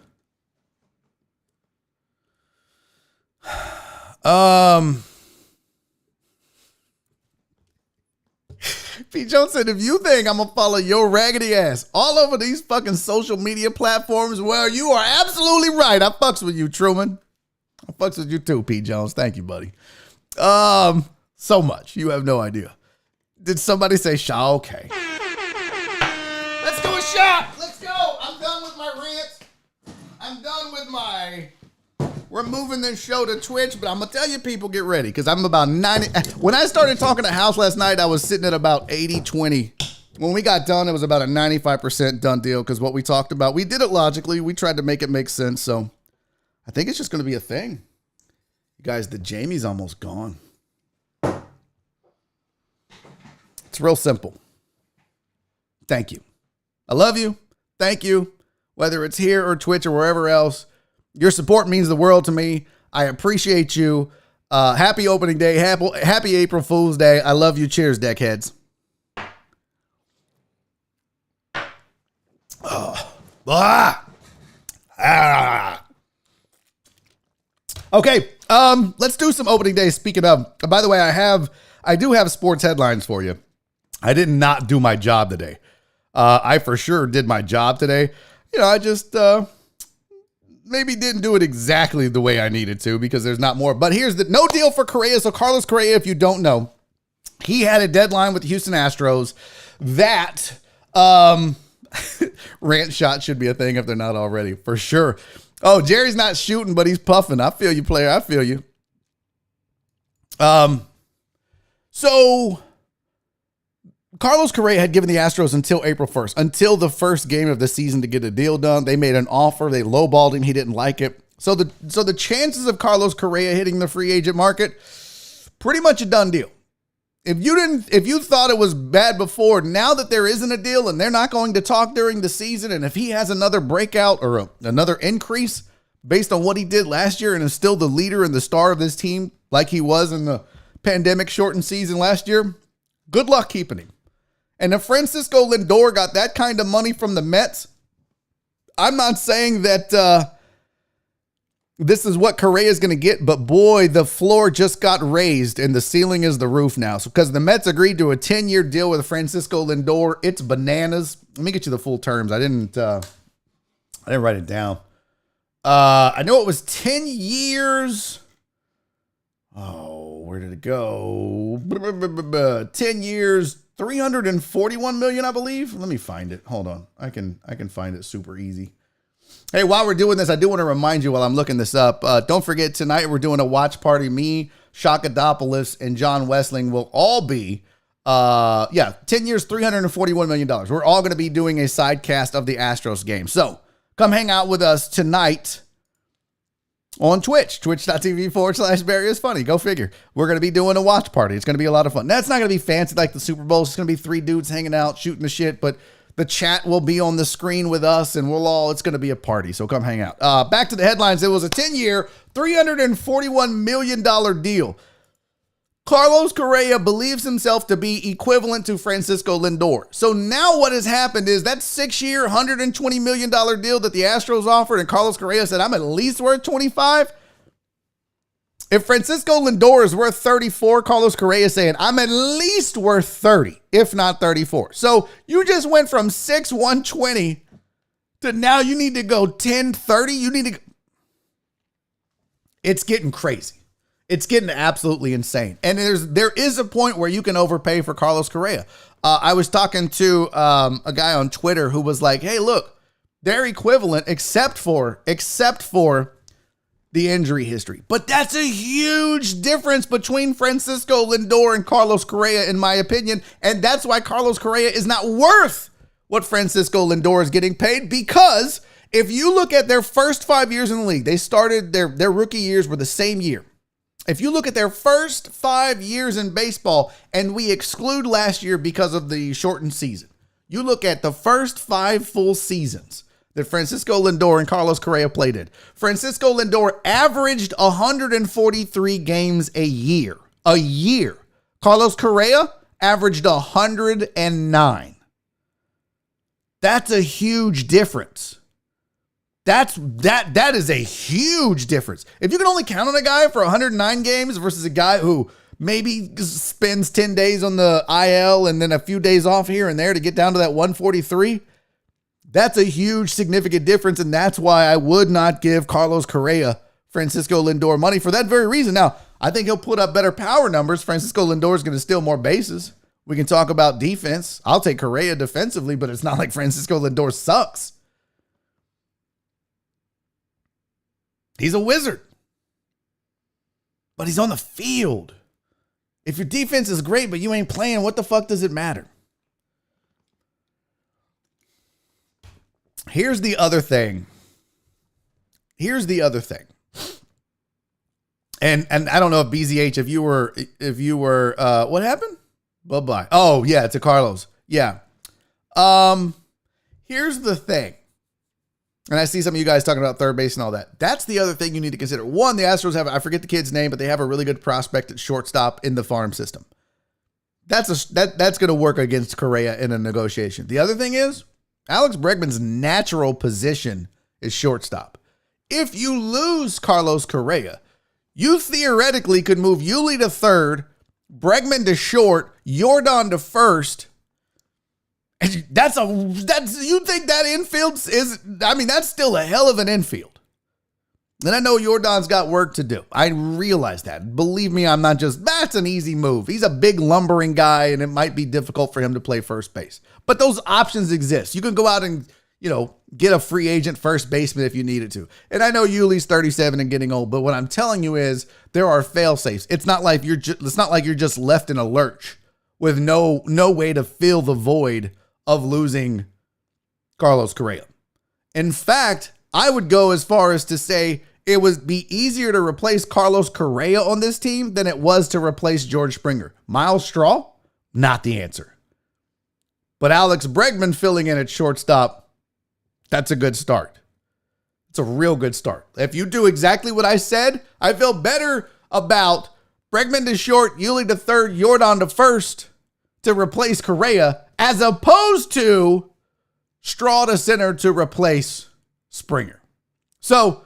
Pete Jones said, if you think I'm gonna follow your raggedy ass all over these fucking social media platforms, well, you are absolutely right. I fucks with you, Truman. I fucks with you too, Pete Jones. Thank you, buddy. So much. You have no idea. Did somebody say Shaw? Okay. Let's do a shot. Let's go. I'm done with my rant. I'm done with we're moving this show to Twitch, but I'm going to tell you people, get ready, because I'm about 90. When I started talking to House last night, I was sitting at about 80-20. When we got done, it was about a 95% done deal, because what we talked about, we did it logically. We tried to make it make sense, so I think it's just going to be a thing. You guys, the Jamie's almost gone. It's real simple. Thank you. I love you. Thank you. Whether it's here or Twitch or wherever else, your support means the world to me. I appreciate you. Happy opening day. Happy April Fool's Day. I love you. Cheers, deckheads. Okay, let's do some opening day. Speaking of, by the way, I do have sports headlines for you. I did not do my job today. I for sure did my job today. You know, I just maybe didn't do it exactly the way I needed to because there's not more. But here's the no deal for Correa. So Carlos Correa, if you don't know, he had a deadline with the Houston Astros that rant shot should be a thing if they're not already, for sure. Oh, Jerry's not shooting, but he's puffing. I feel you, player. I feel you. So Carlos Correa had given the Astros until April 1st, until the first game of the season to get a deal done. They made an offer. They lowballed him. He didn't like it. So the chances of Carlos Correa hitting the free agent market, pretty much a done deal. If you thought it was bad before, now that there isn't a deal and they're not going to talk during the season, and if he has another breakout or another increase based on what he did last year and is still the leader and the star of this team like he was in the pandemic shortened season last year, good luck keeping him. And if Francisco Lindor got that kind of money from the Mets, I'm not saying that this is what Correa is going to get, but boy, the floor just got raised and the ceiling is the roof now. So because the Mets agreed to a 10-year deal with Francisco Lindor, it's bananas. Let me get you the full terms. I didn't write it down. I know it was 10 years. Oh, where did it go? 10 years, $341 million, I believe. Let me find it. Hold on. I can find it super easy. Hey, while we're doing this, I do want to remind you while I'm looking this up, don't forget tonight we're doing a watch party. Me, Shakadopoulos, and John Wessling will all be 10 years, $341 million. We're all going to be doing a side cast of the Astros game. So come hang out with us tonight on Twitch, twitch.tv/Barry is funny. Go figure. We're going to be doing a watch party. It's going to be a lot of fun. That's not going to be fancy like the Super Bowl. It's going to be 3 dudes hanging out, shooting the shit, but the chat will be on the screen with us and it's going to be a party. So come hang out. Back to the headlines. It was a 10-year, $341 million deal. Carlos Correa believes himself to be equivalent to Francisco Lindor. So now what has happened is that 6-year, $120 million deal that the Astros offered and Carlos Correa said, I'm at least worth 25. If Francisco Lindor is worth 34, Carlos Correa is saying, I'm at least worth 30, if not 34. So you just went from 6-120 to now you need to go 10-30. It's getting crazy. It's getting absolutely insane. And there is a point where you can overpay for Carlos Correa. I was talking to a guy on Twitter who was like, hey, look, they're equivalent except for the injury history. But that's a huge difference between Francisco Lindor and Carlos Correa, in my opinion. And that's why Carlos Correa is not worth what Francisco Lindor is getting paid, because if you look at their first 5 years in the league, they started their rookie years were the same year. If you look at their first 5 years in baseball, and we exclude last year because of the shortened season, you look at the first 5 full seasons that Francisco Lindor and Carlos Correa played in. Francisco Lindor averaged 143 games a year. Carlos Correa averaged 109. That's a huge difference. That is a huge difference. If you can only count on a guy for 109 games versus a guy who maybe spends 10 days on the IL and then a few days off here and there to get down to that 143, that's a huge, significant difference. And that's why I would not give Carlos Correa Francisco Lindor money for that very reason. Now, I think he'll put up better power numbers. Francisco Lindor is going to steal more bases. We can talk about defense. I'll take Correa defensively, but it's not like Francisco Lindor sucks. He's a wizard, but he's on the field. If your defense is great, but you ain't playing, what the fuck does it matter? Here's the other thing. And I don't know if BZH, if you were, what happened? Bye-bye. Oh yeah, to Carlos. Yeah. Here's the thing. And I see some of you guys talking about third base and all that. That's the other thing you need to consider. One, the Astros have, I forget the kid's name, but they have a really good prospect at shortstop in the farm system. That's going to work against Correa in a negotiation. The other thing is, Alex Bregman's natural position is shortstop. If you lose Carlos Correa, you theoretically could move Yuli to third, Bregman to short, Yordan to first. And you think that infield is, that's still a hell of an infield. And I know Yordan's got work to do. I realize that. Believe me, that's an easy move. He's a big lumbering guy and it might be difficult for him to play first base. But those options exist. You can go out and, get a free agent first baseman if you needed to. And I know Yuli's 37 and getting old, but what I'm telling you is there are fail safes. It's not like you're just left in a lurch with no way to fill the void of losing Carlos Correa. In fact, I would go as far as to say it would be easier to replace Carlos Correa on this team than it was to replace George Springer. Miles Straw, not the answer. But Alex Bregman filling in at shortstop, that's a good start. It's a real good start. If you do exactly what I said, I feel better about Bregman to short, Yuli to third, Yordan to first to replace Correa, as opposed to Straw to center to replace Springer. So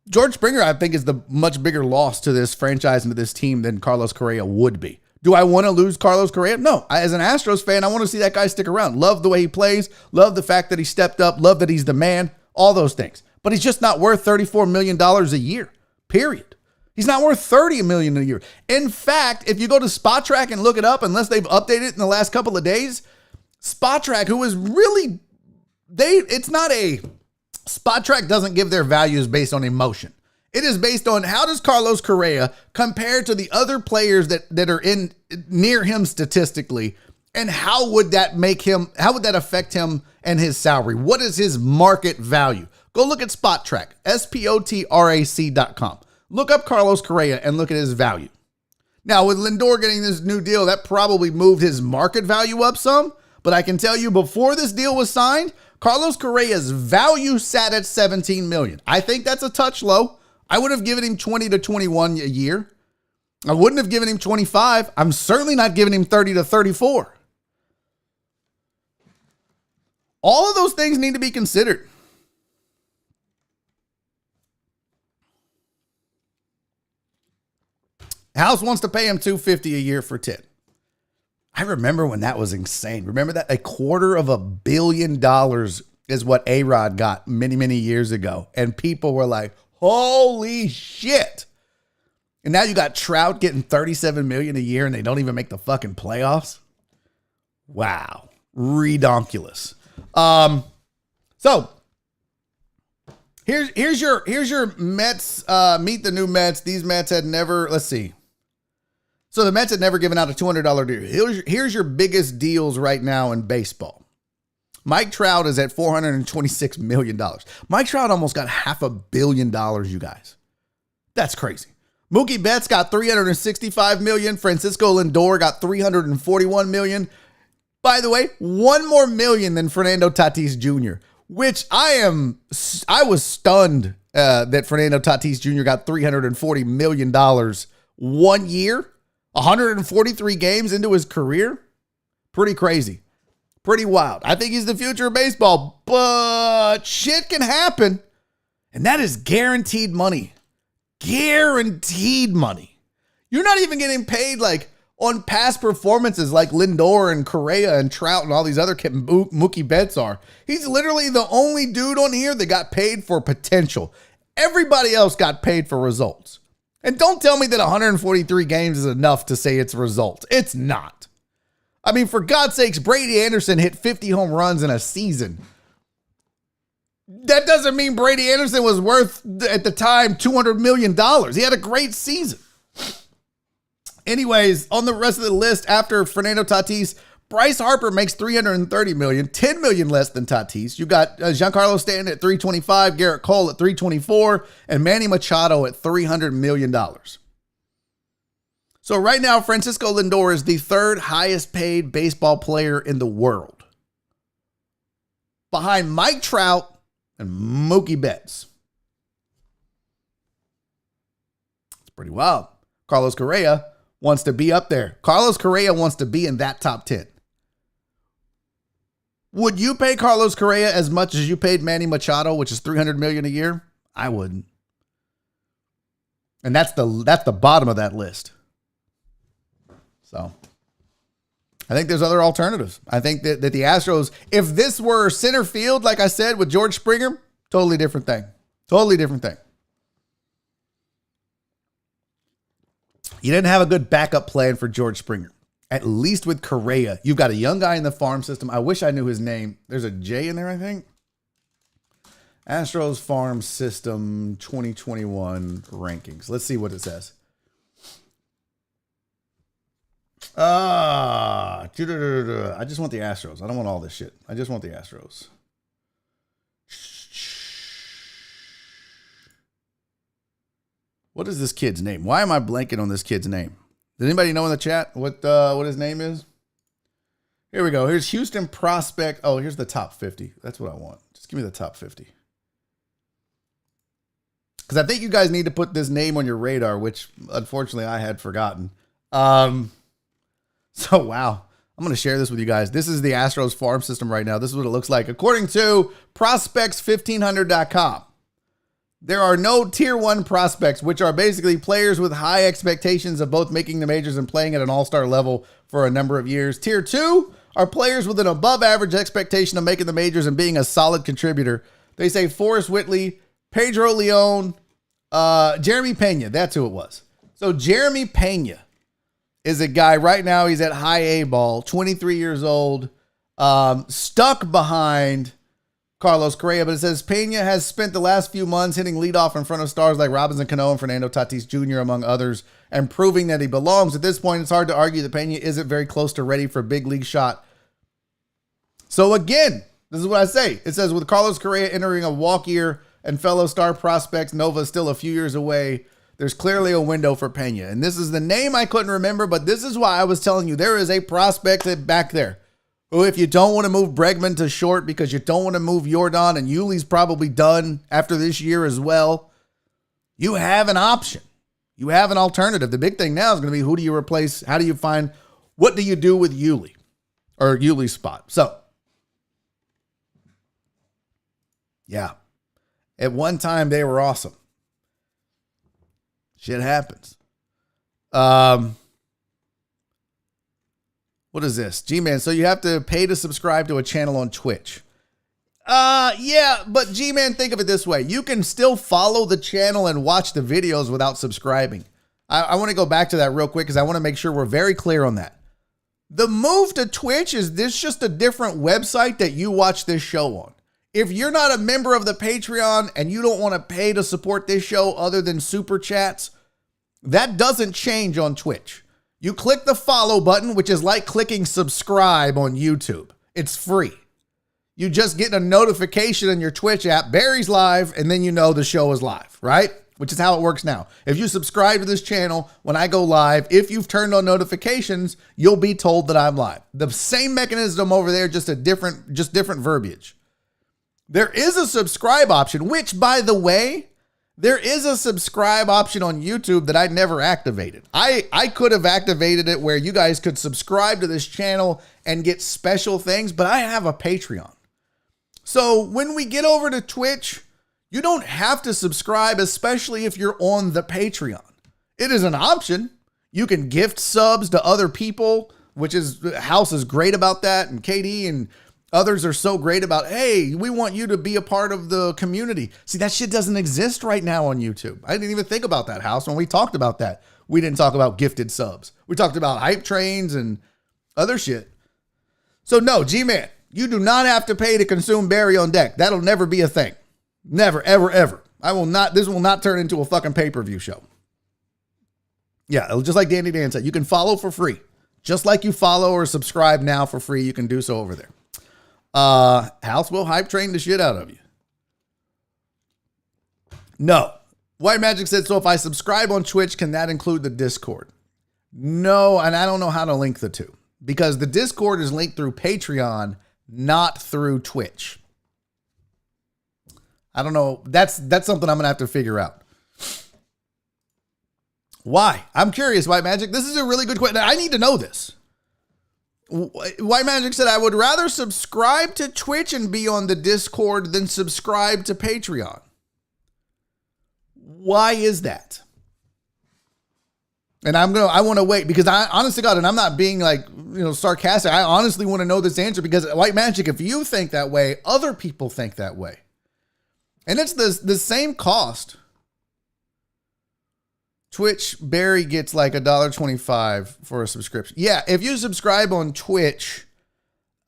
George Springer, I think, is the much bigger loss to this franchise and to this team than Carlos Correa would be. Do I want to lose Carlos Correa? No. As an Astros fan, I want to see that guy stick around. Love the way he plays. Love the fact that he stepped up. Love that he's the man. All those things. But he's just not worth $34 million a year. Period. He's not worth $30 million a year. In fact, if you go to Spot Track and look it up, unless they've updated it in the last couple of days, Spot Track, who is really, Spot Track doesn't give their values based on emotion. It is based on how does Carlos Correa compare to the other players that are in near him statistically, and how would that affect him and his salary? What is his market value? Go look at Spot Track, SPOTRAC.com. Look up Carlos Correa and look at his value. Now, with Lindor getting this new deal, that probably moved his market value up some, but I can tell you before this deal was signed, Carlos Correa's value sat at $17 million. I think that's a touch low. I would have given him 20 to 21 a year. I wouldn't have given him 25. I'm certainly not giving him 30 to 34. All of those things need to be considered. House wants to pay him $250 a year for 10. I remember when that was insane. Remember that? $250 million is what A-Rod got many, many years ago. And people were like, holy shit. And now you got Trout getting $37 million a year and they don't even make the fucking playoffs. Wow. Redonkulous. So here's your Mets, meet the new Mets. These Mets had never, let's see. So the Mets had never given out a $200 deal. Here's your biggest deals right now in baseball. Mike Trout is at $426 million. Mike Trout almost got $500 million, you guys. That's crazy. Mookie Betts got $365 million. Francisco Lindor got $341 million. By the way, one more million than Fernando Tatis Jr., which I was stunned that Fernando Tatis Jr. got $340 million 1 year. 143 games into his career. Pretty crazy. Pretty wild. I think he's the future of baseball, but shit can happen. And that is guaranteed money. Guaranteed money. You're not even getting paid like on past performances like Lindor and Correa and Trout and all these other Mookie Betts are. He's literally the only dude on here that got paid for potential. Everybody else got paid for results. And don't tell me that 143 games is enough to say it's results. It's not. I mean, for God's sakes, Brady Anderson hit 50 home runs in a season. That doesn't mean Brady Anderson was worth, at the time, $200 million. He had a great season. Anyways, on the rest of the list, after Fernando Tatis, Bryce Harper makes $330 million, $10 million less than Tatis. You got Giancarlo Stanton at $325, Garrett Cole at $324, and Manny Machado at $300 million. So right now, Francisco Lindor is the third highest paid baseball player in the world, behind Mike Trout and Mookie Betts. It's pretty wild. Carlos Correa wants to be up there. Carlos Correa wants to be in that top 10. Would you pay Carlos Correa as much as you paid Manny Machado, which is $300 million a year? I wouldn't. And that's the bottom of that list. So I think there's other alternatives. I think that the Astros, if this were center field, like I said, with George Springer, totally different thing. Totally different thing. You didn't have a good backup plan for George Springer. At least with Correa, you've got a young guy in the farm system. I wish I knew his name. There's a J in there, I think. Astros Farm System 2021 rankings. Let's see what it says. I just want the Astros. I don't want all this shit. I just want the Astros. What is this kid's name? Why am I blanking on this kid's name? Does anybody know in the chat what his name is? Here we go. Here's Houston prospect. Oh, here's the top 50. That's what I want. Just give me the top 50. Because I think you guys need to put this name on your radar, which unfortunately I had forgotten. So, wow. I'm going to share this with you guys. This is the Astros farm system right now. This is what it looks like. According to prospects1500.com, there are no tier 1 prospects, which are basically players with high expectations of both making the majors and playing at an all-star level for a number of years. Tier 2 are players with an above average expectation of making the majors and being a solid contributor. They say Forrest Whitley, Pedro Leon, Jeremy Pena, that's who it was. So Jeremy Pena is a guy right now. He's at high A ball, 23 years old, stuck behind Carlos Correa. But it says Pena has spent the last few months hitting leadoff in front of stars like Robinson Cano and Fernando Tatis Jr., among others, and proving that he belongs. At this point, it's hard to argue that Pena isn't very close to ready for a big league shot. So again, this is what I say. It says with Carlos Correa entering a walk year and fellow star prospects, Nova is still a few years away. There's clearly a window for Pena. And this is the name I couldn't remember, but this is why I was telling you there is a prospect back there who, if you don't want to move Bregman to short because you don't want to move Yordan, and Yuli's probably done after this year as well, you have an option. You have an alternative. The big thing now is going to be, who do you replace? How do you find, what do you do with Yuli or Yuli's spot? So, yeah. At one time, they were awesome. Shit happens. What is this? G-Man, so you have to pay to subscribe to a channel on Twitch. Yeah, but G-Man, think of it this way. You can still follow the channel and watch the videos without subscribing. I want to go back to that real quick because I want to make sure we're very clear on that. The move to Twitch is this just a different website that you watch this show on. If you're not a member of the Patreon and you don't want to pay to support this show other than super chats, that doesn't change on Twitch. You click the follow button, which is like clicking subscribe on YouTube. It's free. You just get a notification in your Twitch app, Barry's live, and then you know the show is live, right? Which is how it works now. If you subscribe to this channel, when I go live, if you've turned on notifications, you'll be told that I'm live. The same mechanism over there, just different verbiage. There is a subscribe option, which, by the way, there is a subscribe option on YouTube that I never activated. I could have activated it where you guys could subscribe to this channel and get special things, but I have a Patreon. So when we get over to Twitch, you don't have to subscribe, especially if you're on the Patreon. It is an option. You can gift subs to other people, which is, House is great about that, and KD and others are so great about, hey, we want you to be a part of the community. See, that shit doesn't exist right now on YouTube. I didn't even think about that, House, when we talked about that. We didn't talk about gifted subs. We talked about hype trains and other shit. So no, G-Man, you do not have to pay to consume Barry on Deck. That'll never be a thing. Never, ever, ever. This will not turn into a fucking pay-per-view show. Yeah, just like Danny Dan said, you can follow for free. Just like you follow or subscribe now for free, you can do so over there. House will hype train the shit out of you. No. White Magic said, so if I subscribe on Twitch, can that include the Discord? No, and I don't know how to link the two. Because the Discord is linked through Patreon, not through Twitch. I don't know. That's something I'm going to have to figure out. Why? I'm curious, White Magic. This is a really good question. I need to know this. White Magic said, I would rather subscribe to Twitch and be on the Discord than subscribe to Patreon. Why is that? And I want to wait because I honestly, God, and I'm not being sarcastic. I honestly want to know this answer because White Magic, if you think that way, other people think that way. And it's the same cost. Twitch, Barry gets like $1.25 for a subscription. Yeah, if you subscribe on Twitch,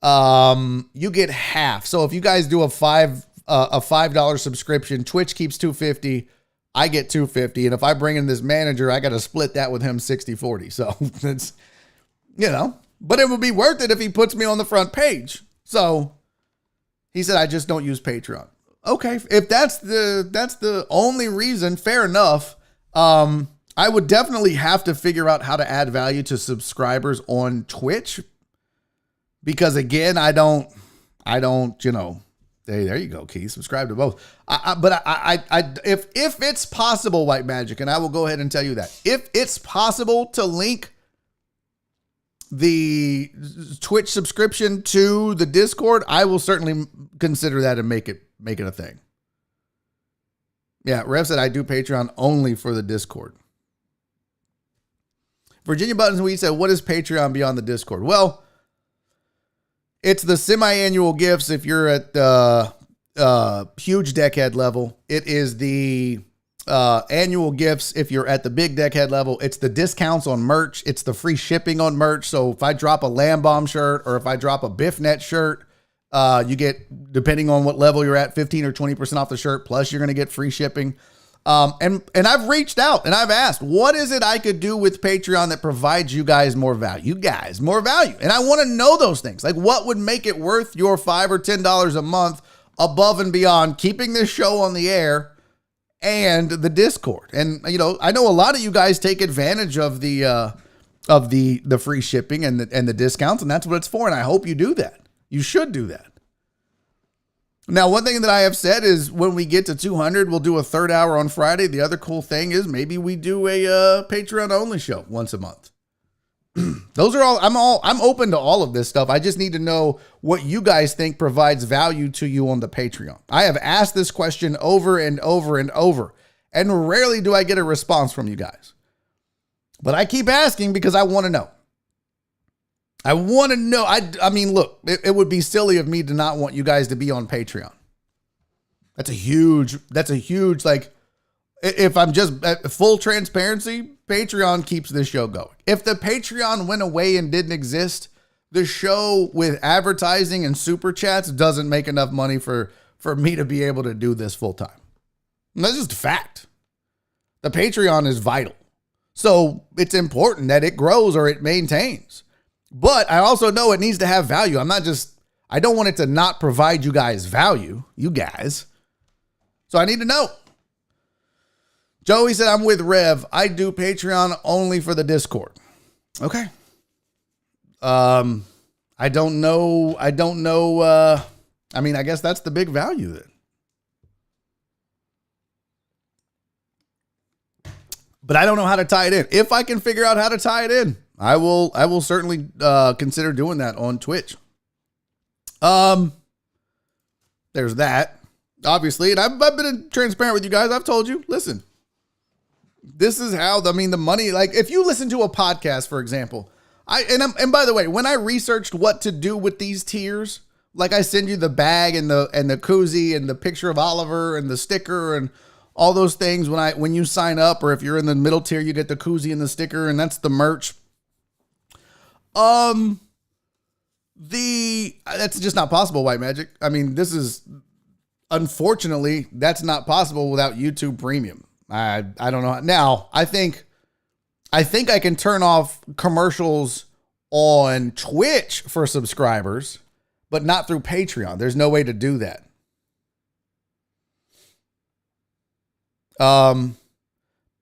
you get half. So if you guys do a $5 subscription, Twitch keeps $2.50, I get $2.50, and if I bring in this manager, I got to split that with him 60-40. So it's, but it would be worth it if he puts me on the front page. So he said, I just don't use Patreon. Okay, if that's the only reason, fair enough. I would definitely have to figure out how to add value to subscribers on Twitch because again, I don't, hey, there you go, Keith, subscribe to both. If it's possible, White Magic, and I will go ahead and tell you that if it's possible to link the Twitch subscription to the Discord, I will certainly consider that and make it a thing. Yeah, Rev said I do Patreon only for the Discord. Virginia Buttons Weed said, what is Patreon beyond the Discord? Well, it's the semi-annual gifts if you're at the huge deckhead level. It is the annual gifts if you're at the big deck head level. It's the discounts on merch. It's the free shipping on merch. So if I drop a Lamb Bomb shirt or if I drop a BiffNet shirt, you get, depending on what level you're at, 15 or 20% off the shirt. Plus you're going to get free shipping. And I've reached out and I've asked, what is it I could do with Patreon that provides you guys more value? More value. And I want to know those things. Like, what would make it worth your $5 or $10 a month above and beyond keeping this show on the air and the Discord? And, you know, I know a lot of you guys take advantage of the free shipping and the discounts, and that's what it's for. And I hope you do that. You should do that. Now, one thing that I have said is when we get to 200, we'll do a third hour on Friday. The other cool thing is maybe we do a Patreon only show once a month. Those are I'm open to all of this stuff. I just need to know what you guys think provides value to you on the Patreon. I have asked this question over and over and over, and rarely do I get a response from you guys. But I keep asking because I want to know. I want to know. I mean, look, it would be silly of me to not want you guys to be on Patreon. That's a huge, like, if I'm just at full transparency, Patreon keeps this show going. If the Patreon went away and didn't exist, the show with advertising and super chats doesn't make enough money for me to be able to do this full time. And that's just a fact. The Patreon is vital. So it's important that it grows or it maintains. But I also know it needs to have value. I don't want it to not provide you guys value, you guys. So I need to know. Joey said, I'm with Rev. I do Patreon only for the Discord. Okay. I don't know. I mean, I guess that's the big value then. But I don't know how to tie it in. If I can figure out how to tie it in, I will certainly consider doing that on Twitch. There's that, obviously, and I've been transparent with you guys. I've told you, listen, this is how the money. Like, if you listen to a podcast, for example, and by the way, when I researched what to do with these tiers, like I send you the bag and the koozie and the picture of Oliver and the sticker and all those things when you sign up, or if you're in the middle tier, you get the koozie and the sticker, and that's the merch. That's just not possible, White Magic. I mean, unfortunately, that's not possible without YouTube Premium. I don't know. Now, I think I can turn off commercials on Twitch for subscribers, but not through Patreon. There's no way to do that.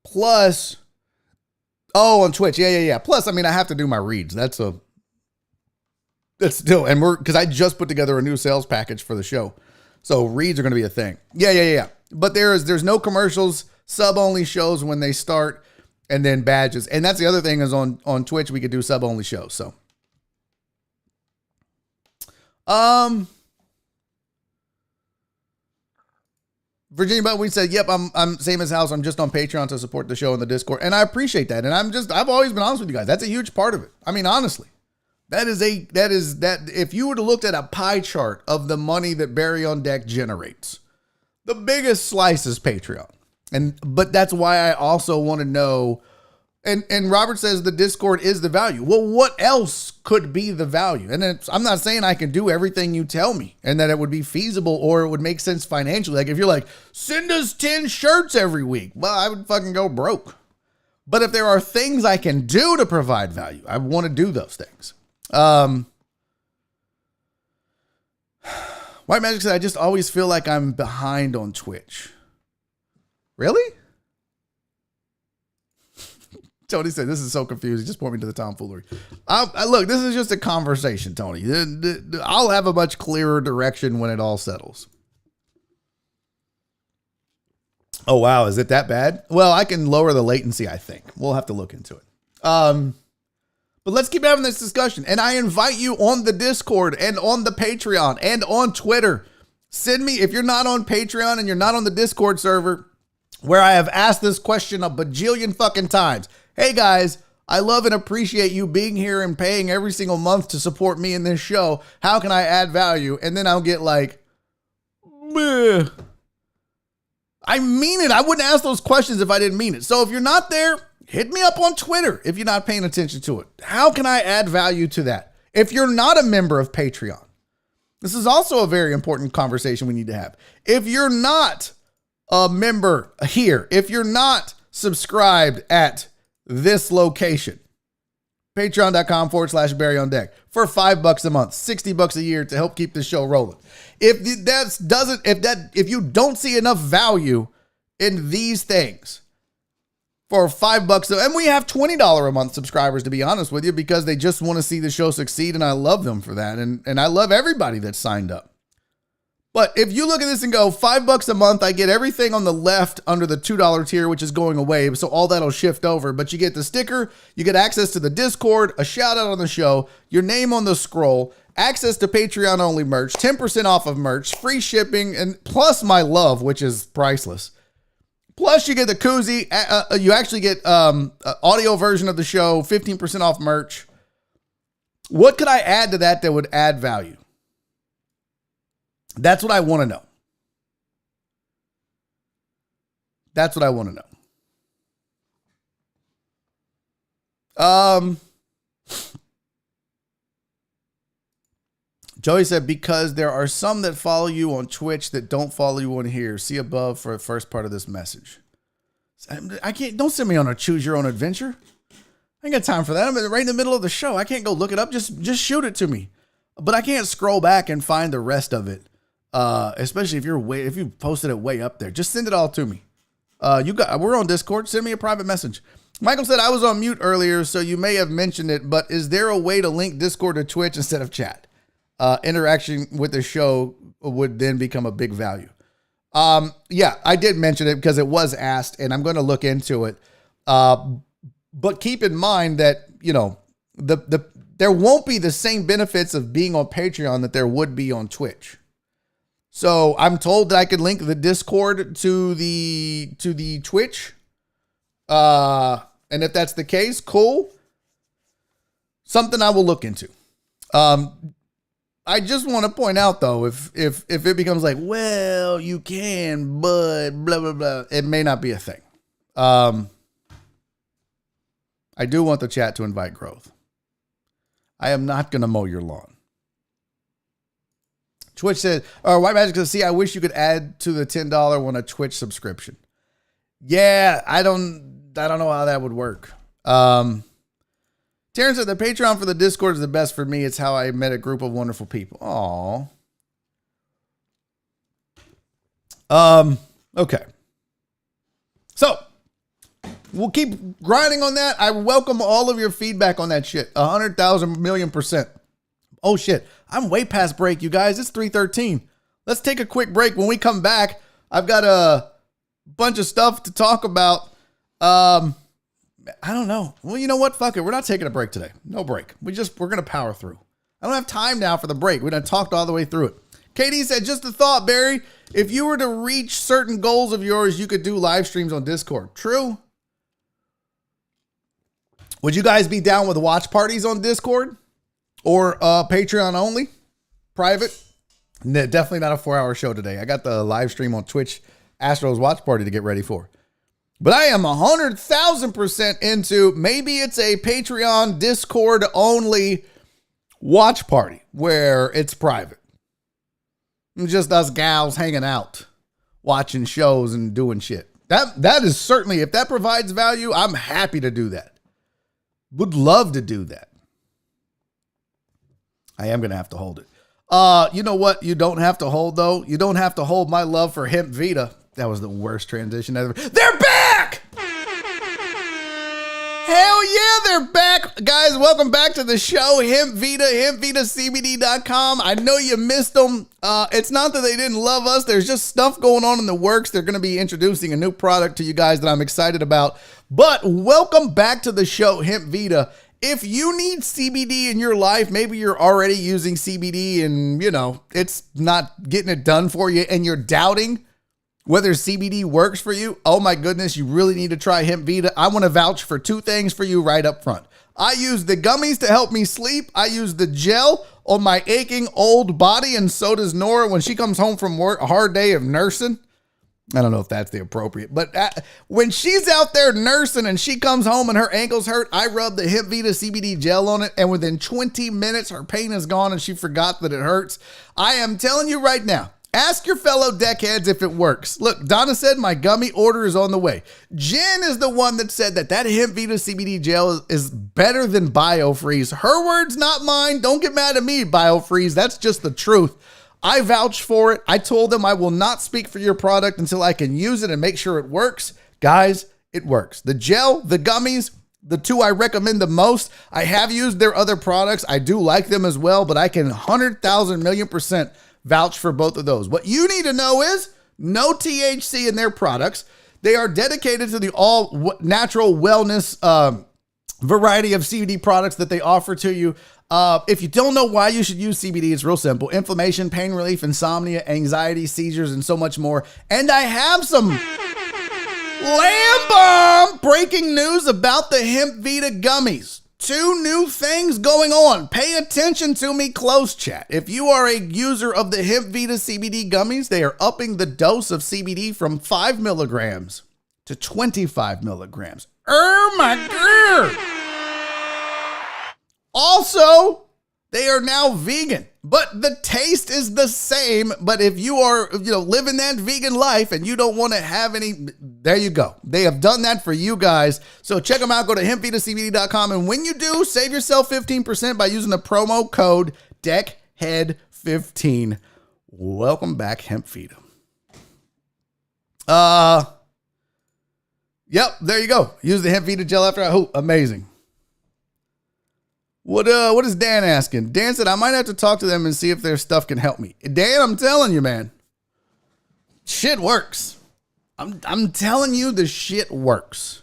Plus, on Twitch. Yeah. Plus, I mean, I have to do my reads. That's still, and because I just put together a new sales package for the show. So reads are going to be a thing. Yeah. But there's no commercials, sub only shows when they start, and then badges. And that's the other thing is on Twitch, we could do sub only shows. So, Virginia Butt, we said, yep, I'm same as House. I'm just on Patreon to support the show and the Discord. And I appreciate that. And I've always been honest with you guys. That's a huge part of it. I mean, honestly, that is if you were to look at a pie chart of the money that Barry on Deck generates, the biggest slice is Patreon. But that's why I also want to know. And Robert says the Discord is the value. Well, what else could be the value? And I'm not saying I can do everything you tell me and that it would be feasible or it would make sense financially. Like if you're like, send us 10 shirts every week. Well, I would fucking go broke. But if there are things I can do to provide value, I want to do those things. White Magic said, I just always feel like I'm behind on Twitch. Really? Tony said, this is so confusing. Just point me to the tomfoolery. Look, this is just a conversation, Tony. I'll have a much clearer direction when it all settles. Oh, wow. Is it that bad? Well, I can lower the latency, I think. We'll have to look into it. But let's keep having this discussion. And I invite you on the Discord and on the Patreon and on Twitter. Send me, if you're not on Patreon and you're not on the Discord server, where I have asked this question a bajillion fucking times. Hey guys, I love and appreciate you being here and paying every single month to support me in this show. How can I add value? And then I'll get like, meh. I mean it. I wouldn't ask those questions if I didn't mean it. So if you're not there, hit me up on Twitter if you're not paying attention to it. How can I add value to that? If you're not a member of Patreon, this is also a very important conversation we need to have. If you're not a member here, if you're not subscribed at this location, patreon.com/Barry on Deck for $5 a month, $60 a year to help keep the show rolling. If you don't see enough value in these things for $5, and we have $20 a month subscribers, to be honest with you, because they just want to see the show succeed, and I love them for that, and I love everybody that's signed up. But if you look at this and go, $5 a month, I get everything on the left under the $2 tier, which is going away. So all that'll shift over, but you get the sticker, you get access to the Discord, a shout out on the show, your name on the scroll, access to Patreon only merch, 10% off of merch, free shipping, and plus my love, which is priceless. Plus you get the koozie. You actually get audio version of the show, 15% off merch. What could I add to that would add value? That's what I want to know. That's what I want to know. Joey said, because there are some that follow you on Twitch that don't follow you on here. See above for the first part of this message. Don't send me on a choose your own adventure. I ain't got time for that. I'm right in the middle of the show. I can't go look it up. Just shoot it to me. But I can't scroll back and find the rest of it. Especially if you posted it way up there, just send it all to me. We're on Discord. Send me a private message. Michael said, I was on mute earlier, so you may have mentioned it, but is there a way to link Discord to Twitch instead of chat? Interaction with the show would then become a big value. Yeah, I did mention it because it was asked, and I'm going to look into it. But keep in mind that, there won't be the same benefits of being on Patreon that there would be on Twitch. So I'm told that I could link the Discord to the Twitch. And if that's the case, cool. Something I will look into. I just want to point out though, if it becomes like, well, you can, but blah, blah, blah, it may not be a thing. I do want the chat to invite growth. I am not going to mow your lawn. Twitch said, White Magic says, see, I wish you could add to the $10 one a Twitch subscription. Yeah, I don't know how that would work. Terrence said, the Patreon for the Discord is the best for me. It's how I met a group of wonderful people. Aw. Okay. So, we'll keep grinding on that. I welcome all of your feedback on that shit. 100,000 million %. Oh shit, I'm way past break, you guys. It's 3:13. Let's take a quick break. When we come back, I've got a bunch of stuff to talk about. I don't know. Well, you know what? Fuck it. We're not taking a break today. No break. We're going to power through. I don't have time now for the break. We're going to talk all the way through it. Katie said, just a thought, Barry. If you were to reach certain goals of yours, you could do live streams on Discord. True. Would you guys be down with watch parties on Discord? Or Patreon only, private? Definitely not a 4-hour show today. I got the live stream on Twitch, Astros watch party to get ready for. But I am 100,000% into maybe it's a Patreon Discord only watch party where it's private. It's just us gals hanging out, watching shows and doing shit. That is certainly, if that provides value, I'm happy to do that. Would love to do that. I am going to have to hold it. You know what? You don't have to hold, though. You don't have to hold my love for Hemp Vita. That was the worst transition ever. They're back! Hell yeah, they're back. Guys, welcome back to the show. Hemp Vita, HempVitaCBD.com. I know you missed them. It's not that they didn't love us. There's just stuff going on in the works. They're going to be introducing a new product to you guys that I'm excited about. But welcome back to the show, Hemp Vita. If you need CBD in your life, maybe you're already using CBD and, it's not getting it done for you and you're doubting whether CBD works for you. Oh my goodness, you really need to try Hemp Vita. I want to vouch for 2 things for you right up front. I use the gummies to help me sleep. I use the gel on my aching old body, and so does Nora when she comes home from work, a hard day of nursing. I don't know if that's the appropriate, but when she's out there nursing and she comes home and her ankles hurt, I rub the Hemp Vita CBD gel on it, and within 20 minutes, her pain is gone and she forgot that it hurts. I am telling you right now, ask your fellow deckheads if it works. Look, Donna said my gummy order is on the way. Jen is the one that said that Hemp Vita CBD gel is better than BioFreeze. Her words, not mine. Don't get mad at me, BioFreeze. That's just the truth. I vouch for it. I told them I will not speak for your product until I can use it and make sure it works. Guys, it works. The gel, the gummies, the two I recommend the most. I have used their other products. I do like them as well, but I can 100,000,000,000% vouch for both of those. What you need to know is no THC in their products. They are dedicated to the all natural wellness variety of CBD products that they offer to you. If you don't know why you should use CBD, it's real simple. Inflammation, pain relief, insomnia, anxiety, seizures, and so much more. And I have some Lamb Bomb breaking news about the Hemp Vita gummies. 2 new things going on. Pay attention to me close, chat. If you are a user of the Hemp Vita CBD gummies, they are upping the dose of CBD from 5 milligrams to 25 milligrams. Oh my God. Also, they are now vegan, but the taste is the same. But if you are, living that vegan life and you don't want to have any, there you go. They have done that for you guys. So check them out. Go to hempvitacbd.com. And when you do, save yourself 15% by using the promo code DECKHEAD15. Welcome back, Hemp Vita. Yep, there you go. Use the Hemp Vita gel after I hoop. Amazing. What is Dan asking? Dan said, I might have to talk to them and see if their stuff can help me. Dan, I'm telling you, man, shit works. I'm telling you, the shit works.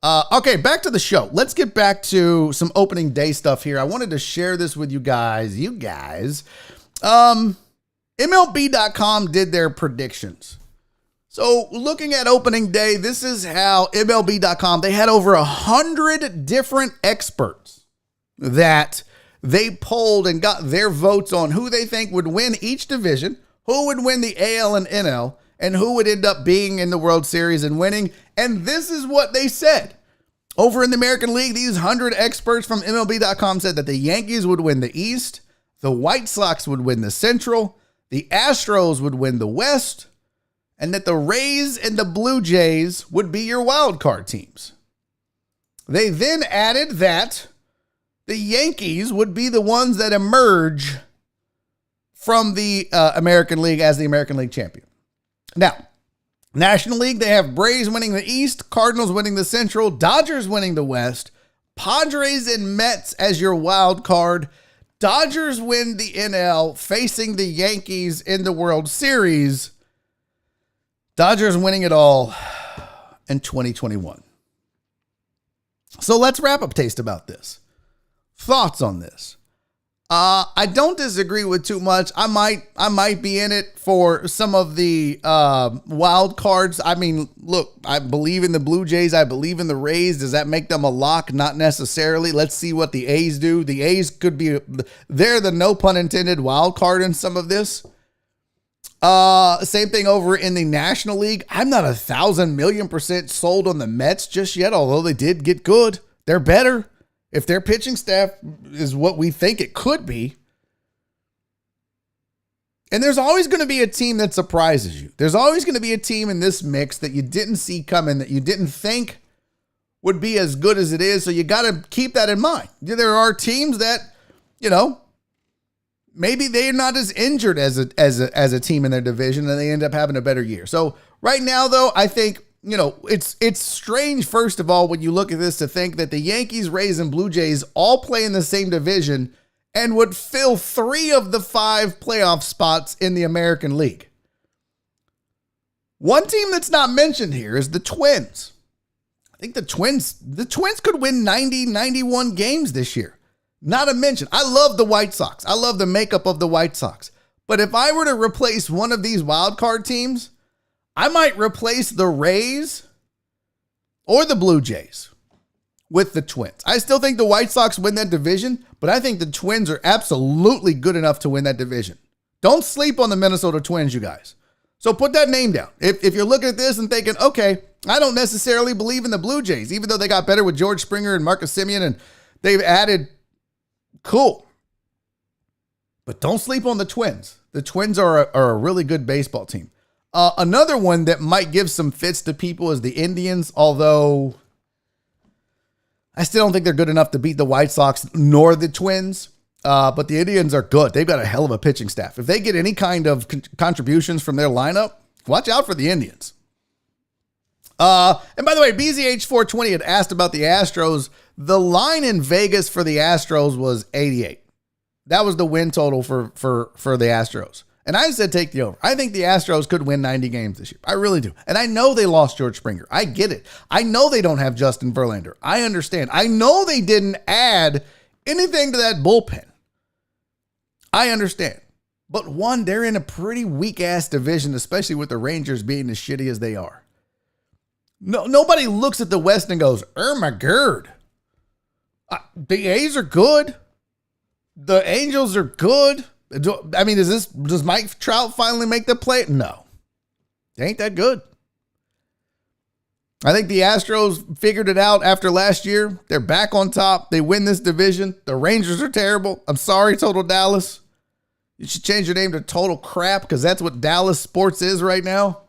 Okay, back to the show. Let's get back to some opening day stuff here. I wanted to share this with you guys. MLB.com did their predictions. So looking at opening day, this is how MLB.com, they had over 100 different experts that they polled and got their votes on who they think would win each division, who would win the AL and NL, and who would end up being in the World Series and winning. And this is what they said. Over in the American League, these 100 experts from MLB.com said that the Yankees would win the East, the White Sox would win the Central, the Astros would win the West, and that the Rays and the Blue Jays would be your wild card teams. They then added that the Yankees would be the ones that emerge from the American League as the American League champion. Now, National League, they have Braves winning the East, Cardinals winning the Central, Dodgers winning the West, Padres and Mets as your wild card. Dodgers win the NL, facing the Yankees in the World Series. Dodgers winning it all in 2021. So let's wrap up taste about this. Thoughts on this? I don't disagree with too much. I might be in it for some of the wild cards. I mean, look, I believe in the Blue Jays. I believe in the Rays. Does that make them a lock? Not necessarily. Let's see what the A's do. The A's could be, they're the no pun intended wild card in some of this. Same thing over in the National League. I'm not 1,000,000,000% sold on the Mets just yet, although they did get good. They're better. If their pitching staff is what we think it could be. And there's always going to be a team that surprises you. There's always going to be a team in this mix that you didn't see coming, that you didn't think would be as good as it is. So you got to keep that in mind. There are teams that, maybe they're not as injured as a team in their division and they end up having a better year. So right now, though, I think, it's strange, first of all, when you look at this, to think that the Yankees, Rays, and Blue Jays all play in the same division and would fill 3 of the 5 playoff spots in the American League. One team that's not mentioned here is the Twins. I think the Twins could win 90, 91 games this year. Not a mention. I love the White Sox. I love the makeup of the White Sox. But if I were to replace one of these wild card teams, I might replace the Rays or the Blue Jays with the Twins. I still think the White Sox win that division, but I think the Twins are absolutely good enough to win that division. Don't sleep on the Minnesota Twins, you guys. So put that name down. If you're looking at this and thinking, okay, I don't necessarily believe in the Blue Jays, even though they got better with George Springer and Marcus Semien and they've added, cool. But don't sleep on the Twins. The Twins are a really good baseball team. Another one that might give some fits to people is the Indians, although I still don't think they're good enough to beat the White Sox nor the Twins. But the Indians are good. They've got a hell of a pitching staff. If they get any kind of contributions from their lineup, watch out for the Indians. And by the way, BZH420 had asked about the Astros. The line in Vegas for the Astros was 88. That was the win total for the Astros. And I said take the over. I think the Astros could win 90 games this year. I really do. And I know they lost George Springer. I get it. I know they don't have Justin Verlander. I understand. I know they didn't add anything to that bullpen. I understand. But one, they're in a pretty weak-ass division, especially with the Rangers being as shitty as they are. Nobody looks at the West and goes, oh my God. The A's are good. The Angels are good. I mean, does Mike Trout finally make the play? No. They ain't that good. I think the Astros figured it out after last year. They're back on top. They win this division. The Rangers are terrible. I'm sorry, Total Dallas. You should change your name to Total Crap because that's what Dallas sports is right now.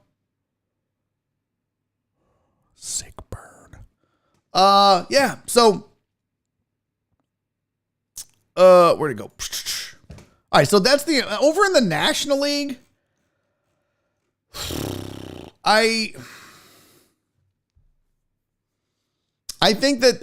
Sick burn. Yeah. So, where'd it go? All right. So that's over in the National League. I think that,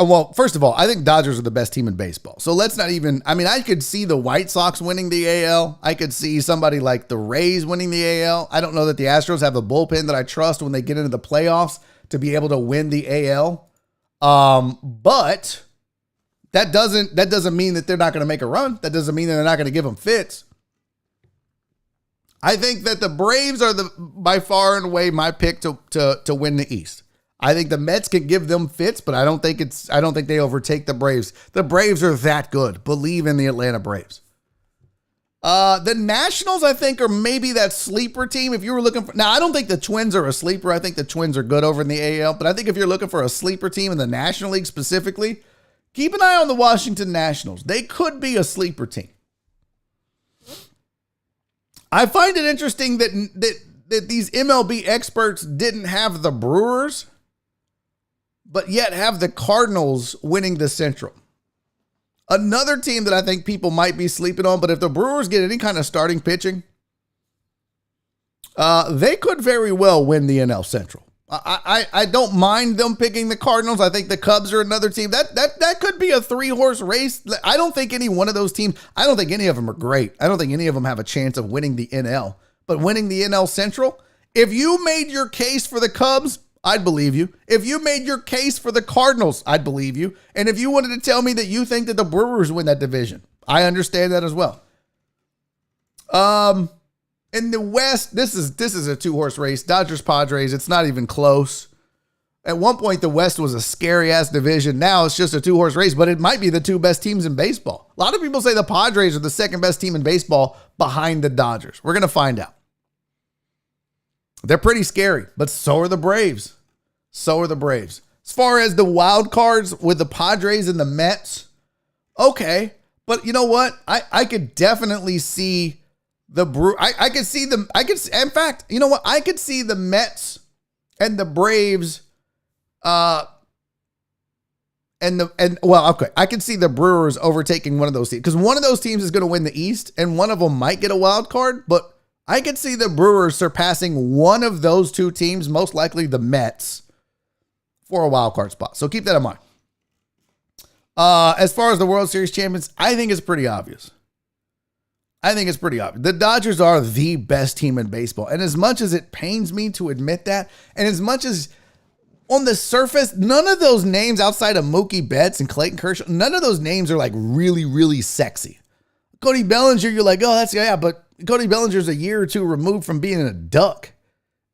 well, first of all, I think Dodgers are the best team in baseball. So let's not even, I mean, I could see the White Sox winning the AL. I could see somebody like the Rays winning the AL. I don't know that the Astros have a bullpen that I trust when they get into the playoffs to be able to win the AL. But that doesn't mean that they're not going to make a run. That doesn't mean that they're not going to give them fits. I think that the Braves are by far and away my pick to win the East. I think the Mets can give them fits, but I don't think they overtake the Braves. The Braves are that good. Believe in the Atlanta Braves. The Nationals, I think, are maybe that sleeper team. If you were looking for, now I don't think the Twins are a sleeper. I think the Twins are good over in the AL, but I think if you're looking for a sleeper team in the National League specifically, keep an eye on the Washington Nationals. They could be a sleeper team. I find it interesting that these MLB experts didn't have the Brewers, but yet have the Cardinals winning the Central. Another team that I think people might be sleeping on, but if the Brewers get any kind of starting pitching, they could very well win the NL Central. I don't mind them picking the Cardinals. I think the Cubs are another team. That could be a 3-horse race. I don't think any one of those teams, I don't think any of them are great. I don't think any of them have a chance of winning the NL. But winning the NL Central, if you made your case for the Cubs, I'd believe you. If you made your case for the Cardinals, I'd believe you. And if you wanted to tell me that you think that the Brewers win that division, I understand that as well. In the West, this is a 2-horse race. Dodgers, Padres, it's not even close. At one point, the West was a scary-ass division. Now it's just a 2-horse race, but it might be the 2 best teams in baseball. A lot of people say the Padres are the second best team in baseball behind the Dodgers. We're going to find out. They're pretty scary, but so are the Braves. So are the Braves. As far as the wild cards with the Padres and the Mets, okay. But you know what? I could definitely see the I could see them. In fact, you know what? I could see the Mets and the Braves. I could see the Brewers overtaking one of those teams because one of those teams is going to win the East and one of them might get a wild card, but I could see the Brewers surpassing one of those 2 teams, most likely the Mets, for a wild card spot. So keep that in mind. As far as the World Series champions, I think it's pretty obvious. The Dodgers are the best team in baseball. And as much as it pains me to admit that, and as much as on the surface, none of those names outside of Mookie Betts and Clayton Kershaw, none of those names are like really, really sexy. Cody Bellinger, you're like, oh, that's, yeah, but Cody Bellinger's a year or 2 removed from being a Duck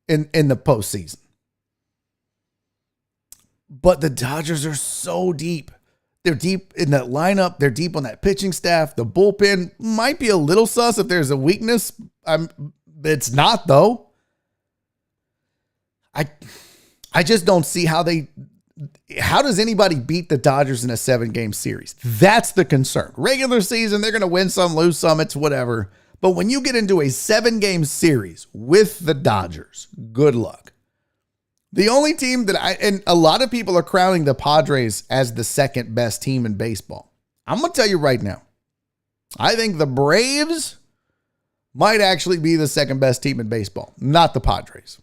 in the postseason. But the Dodgers are so deep. They're deep in that lineup. They're deep on that pitching staff. The bullpen might be a little sus if there's a weakness. It's not, though. I just don't see how does anybody beat the Dodgers in a 7-game series? That's the concern. Regular season, they're going to win some, lose some, it's whatever. But when you get into a 7-game series with the Dodgers, good luck. The only team and a lot of people are crowning the Padres as the second best team in baseball. I'm going to tell you right now, I think the Braves might actually be the second best team in baseball, not the Padres.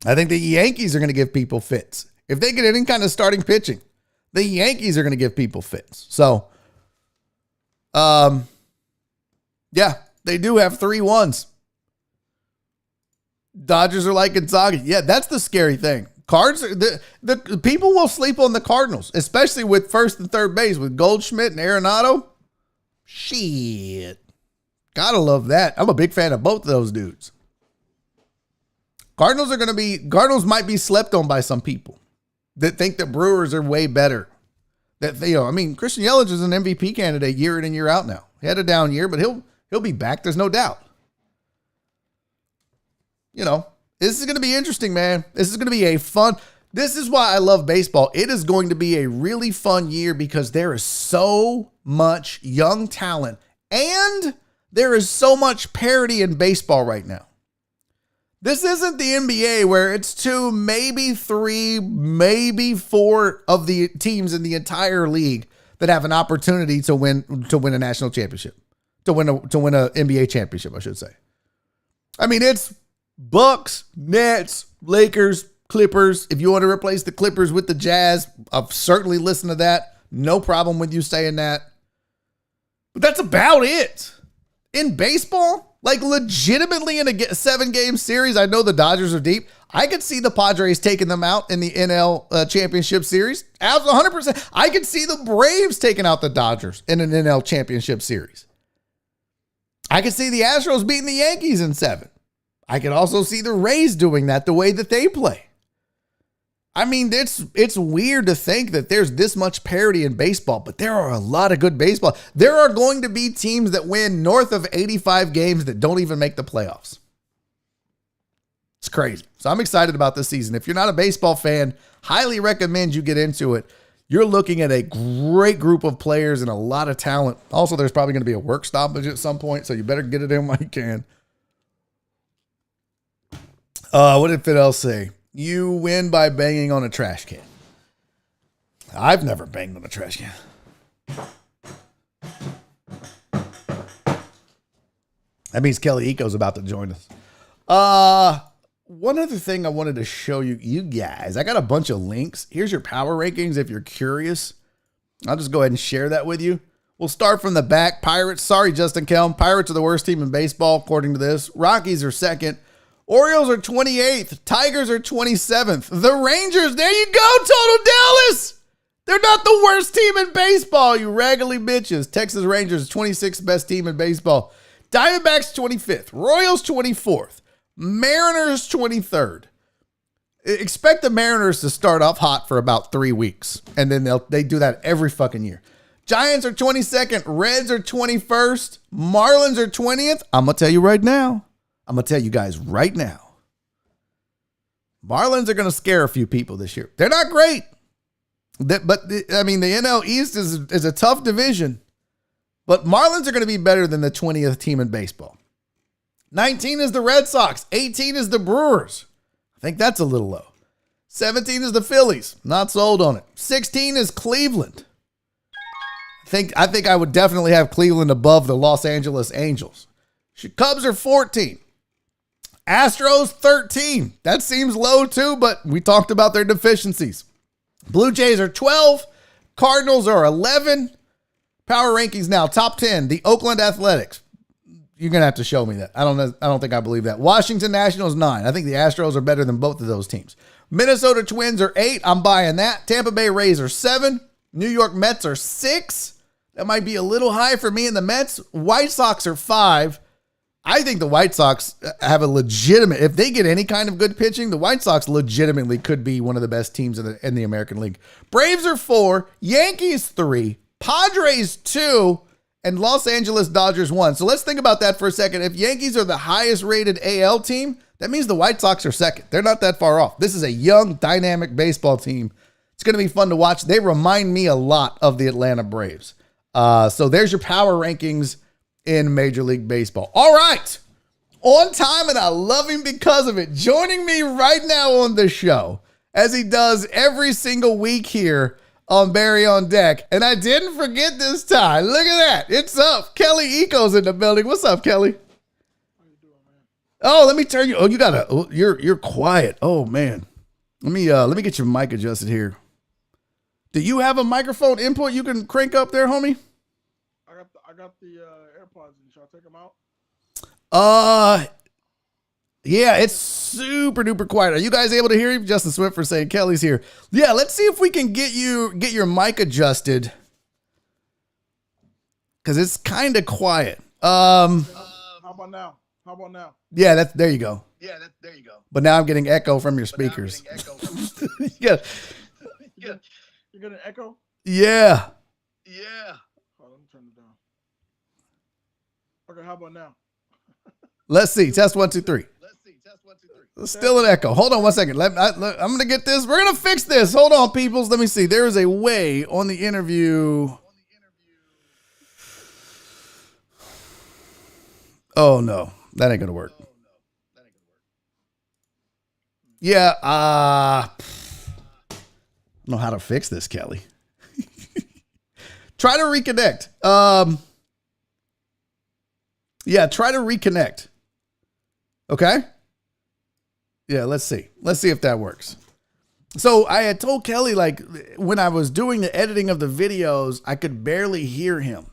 I think the Yankees are going to give people fits. If they get any kind of starting pitching, the Yankees are going to give people fits. So, yeah, they do have 3 1s. Dodgers are like Gonzaga. Yeah, that's the scary thing. Cards, the people will sleep on the Cardinals, especially with first and third base with Goldschmidt and Arenado. Shit. Gotta love that. I'm a big fan of both of those dudes. Cardinals might be slept on by some people that think that Brewers are way better. Christian Yelich is an MVP candidate year in and year out now. He had a down year, but he'll be back. There's no doubt. This is going to be interesting, man. This is going to be this is why I love baseball. It is going to be a really fun year because there is so much young talent and there is so much parity in baseball right now. This isn't the NBA where it's 2, maybe 3, maybe 4 of the teams in the entire league that have an opportunity to win a national championship, to win a NBA championship, I should say. It's Bucks, Nets, Lakers, Clippers. If you want to replace the Clippers with the Jazz, I've certainly listened to that. No problem with you saying that. But that's about it. In baseball, like legitimately in a 7-game series, I know the Dodgers are deep. I could see the Padres taking them out in the NL Championship Series. 100%. I could see the Braves taking out the Dodgers in an NL Championship Series. I could see the Astros beating the Yankees in 7. I could also see the Rays doing that the way that they play. It's weird to think that there's this much parity in baseball, but there are a lot of good baseball. There are going to be teams that win north of 85 games that don't even make the playoffs. It's crazy. So I'm excited about this season. If you're not a baseball fan, highly recommend you get into it. You're looking at a great group of players and a lot of talent. Also, there's probably going to be a work stoppage at some point, so you better get it in while you can. What did Fidel say? You win by banging on a trash can. I've never banged on a trash can. That means Kelly Eco's about to join us. One other thing I wanted to show you guys. I got a bunch of links. Here's your power rankings if you're curious. I'll just go ahead and share that with you. We'll start from the back. Pirates. Sorry, Justin Kelm. Pirates are the worst team in baseball, according to this. Rockies are second. Orioles are 28th. Tigers are 27th. The Rangers, there you go, Total Dallas. They're not the worst team in baseball, you raggedy bitches. Texas Rangers, 26th best team in baseball. Diamondbacks, 25th. Royals, 24th. Mariners, 23rd. Expect the Mariners to start off hot for about 3 weeks, and then they do that every fucking year. Giants are 22nd. Reds are 21st. Marlins are 20th. I'm going to tell you right now. I'm going to tell you guys right now. Marlins are going to scare a few people this year. They're not great. The NL East is a tough division. But Marlins are going to be better than the 20th team in baseball. 19 is the Red Sox. 18 is the Brewers. I think that's a little low. 17 is the Phillies. Not sold on it. 16 is Cleveland. I think I would definitely have Cleveland above the Los Angeles Angels. Cubs are 14. Astros 13. That seems low too, but we talked about their deficiencies. Blue Jays are 12. Cardinals are 11. Power rankings now. Top 10. The Oakland Athletics. You're going to have to show me that. I don't think I believe that. Washington Nationals 9. I think the Astros are better than both of those teams. Minnesota Twins are 8. I'm buying that. Tampa Bay Rays are 7. New York Mets are 6. That might be a little high for me in the Mets. White Sox are 5. I think the White Sox have a legitimate, if they get any kind of good pitching, the White Sox legitimately could be one of the best teams in the American League. Braves are 4, Yankees 3, Padres 2, and Los Angeles Dodgers won. So let's think about that for a second. If Yankees are the highest rated AL team, that means the White Sox are second. They're not that far off. This is a young, dynamic baseball team. It's going to be fun to watch. They remind me a lot of the Atlanta Braves. So there's your power rankings in Major League Baseball. All right. On time, and I love him because of it. Joining me right now on the show, as he does every single week here on Barry on Deck. And I didn't forget this time. Look at that. It's up. Kelly Eco's in the building. What's up, Kelly? Oh, let me turn you. Oh, you're quiet. Oh man. Let me get your mic adjusted here. Do you have a microphone input you can crank up there, homie? I got the AirPods in. Shall I take them out? Yeah, it's super duper quiet. Are you guys able to hear him? Justin Swiffer saying Kelly's here. Yeah, let's see if we can get your mic adjusted. Cause it's kind of quiet. How about now? Yeah, there you go. But now I'm getting echo from your speakers. Yeah. You got an echo? Yeah. Oh, let me turn it down. Okay, how about now? Let's see. Test 1, 2, 3. Still an echo. Hold on one second. I'm going to get this. We're going to fix this. Hold on, peoples. Let me see. There is a way on the interview. Oh, no. That ain't going to work. Yeah. I don't know how to fix this, Kelly. Try to reconnect. Yeah, try to reconnect. Okay? Yeah, let's see. Let's see if that works. So I had told Kelly, like, when I was doing the editing of the videos, I could barely hear him.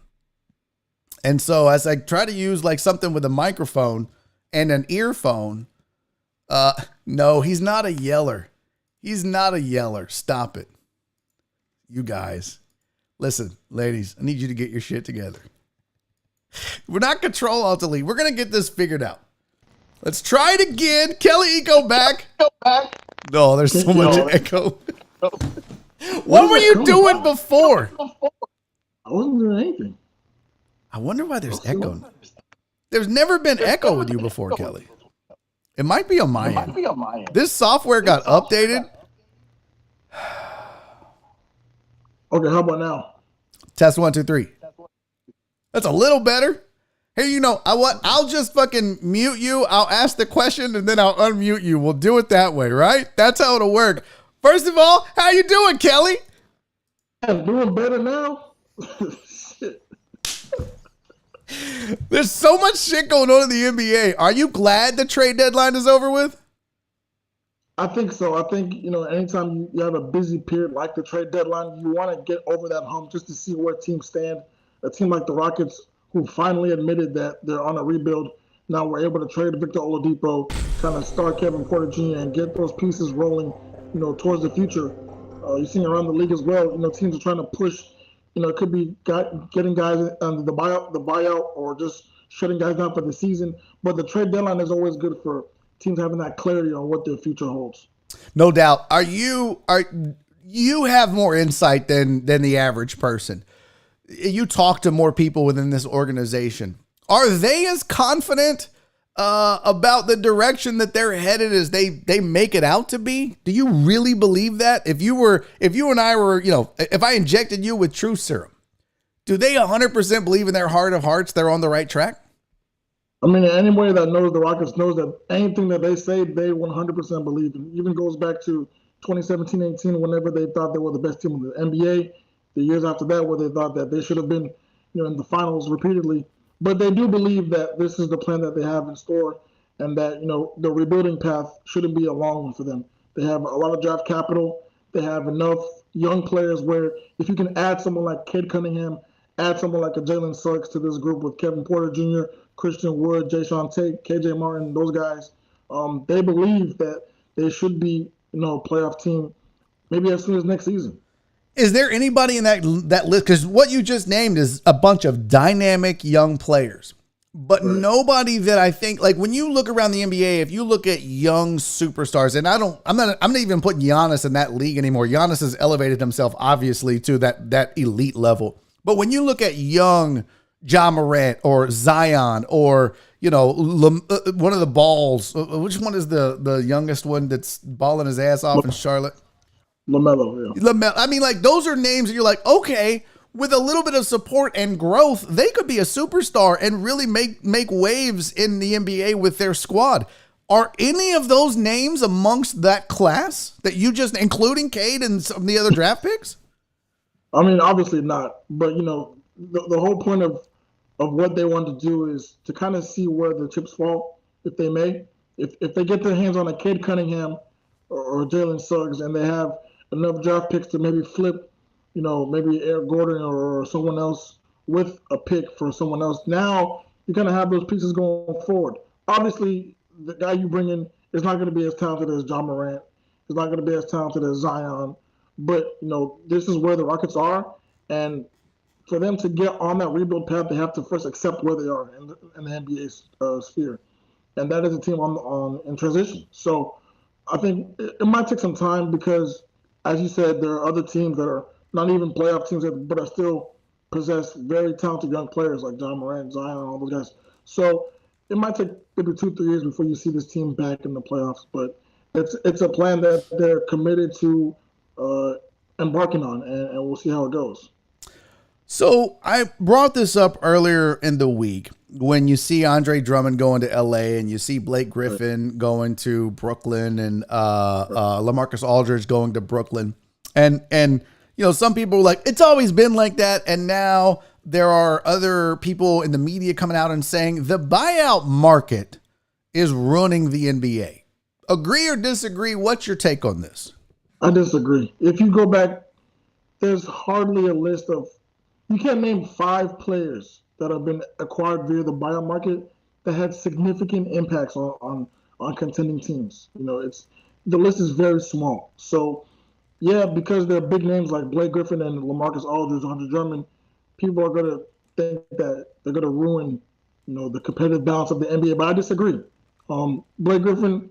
And so as I try to use like something with a microphone and an earphone, no, he's not a yeller. He's not a yeller. Stop it. You guys. Listen, ladies, I need you to get your shit together. We're not Control Alt Delete. We're going to get this figured out. Let's try it again. Kelly Eco back. No, there's so much echo. What were you doing before? I wasn't doing anything. I wonder why there's echo. There's never been echo with you before, Kelly. It might be on my end. This software got updated. Okay, how about now? Test 1, 2, 3. That's a little better. Hey, you know, I'll just fucking mute you. I'll ask the question and then I'll unmute you. We'll do it that way, right? That's how it'll work. First of all, how you doing, Kelly? I'm doing better now. There's so much shit going on in the NBA. Are you glad the trade deadline is over with? I think so. I think, anytime you have a busy period like the trade deadline, you want to get over that hump just to see where teams stand. A team like the Rockets, who finally admitted that they're on a rebuild, now we're able to trade Victor Oladipo, kind of start Kevin Porter Jr. and get those pieces rolling, towards the future. You're seeing around the league as well, teams are trying to push, it could be getting guys under the buyout or just shutting guys down for the season. But the trade deadline is always good for teams having that clarity on what their future holds. No doubt. You have more insight than the average person. You talk to more people within this organization. Are they as confident about the direction that they're headed as they make it out to be? Do you really believe that? If you and I were, if I injected you with truth serum, do they 100% believe in their heart of hearts they're on the right track? I mean, anybody that knows the Rockets knows that anything that they say, they 100% believe in. Even goes back to 2017-18, whenever they thought they were the best team in the NBA. The years after that, where they thought that they should have been, in the finals repeatedly. But they do believe that this is the plan that they have in store, and that the rebuilding path shouldn't be a long one for them. They have a lot of draft capital. They have enough young players where if you can add someone like Cade Cunningham, add someone like a Jalen Suggs to this group with Kevin Porter Jr., Christian Wood, Jason Tate, KJ Martin, those guys, they believe that they should be, a playoff team maybe as soon as next season. Is there anybody in that list? Because what you just named is a bunch of dynamic young players, but right. Nobody that I think, like when you look around the NBA, if you look at young superstars, and I'm not even putting Giannis in that league anymore. Giannis has elevated himself obviously to that elite level. But when you look at young Ja Morant or Zion or, one of the balls. Which one is the youngest one that's balling his ass off in Charlotte? LaMelo, yeah. I mean, like, those are names that you're like, okay, with a little bit of support and growth, they could be a superstar and really make waves in the NBA with their squad. Are any of those names amongst that class that you just, including Cade and some of the other draft picks? I mean, obviously not. But, the whole point of what they want to do is to kind of see where the chips fall, if they may. If they get their hands on a Cade Cunningham or Jalen Suggs and they have enough draft picks to maybe flip, maybe Eric Gordon or someone else with a pick for someone else, now you kind of have those pieces going forward. Obviously, the guy you bring in is not going to be as talented as Ja Morant. He's not going to be as talented as Zion. But, this is where the Rockets are. And for them to get on that rebuild path, they have to first accept where they are in the NBA sphere. And that is a team in transition. So I think it might take some time because, as you said, there are other teams that are not even playoff teams but are still possess very talented young players like Ja Morant, Zion, all those guys. So it might take maybe 2-3 years before you see this team back in the playoffs. But it's a plan that they're committed to embarking on, and we'll see how it goes. So I brought this up earlier in the week when you see Andre Drummond going to LA and you see Blake Griffin going to Brooklyn and LaMarcus Aldridge going to Brooklyn. And some people are like, it's always been like that. And now there are other people in the media coming out and saying the buyout market is ruining the NBA. Agree or disagree? What's your take on this? I disagree. If you go back, there's hardly a list of, you can't name 5 players that have been acquired via the buyout market that had significant impacts on contending teams. The list is very small. So, yeah, because they're big names like Blake Griffin and LaMarcus Aldridge, Andre Drummond, people are going to think that they're going to ruin, the competitive balance of the NBA. But I disagree. Blake Griffin,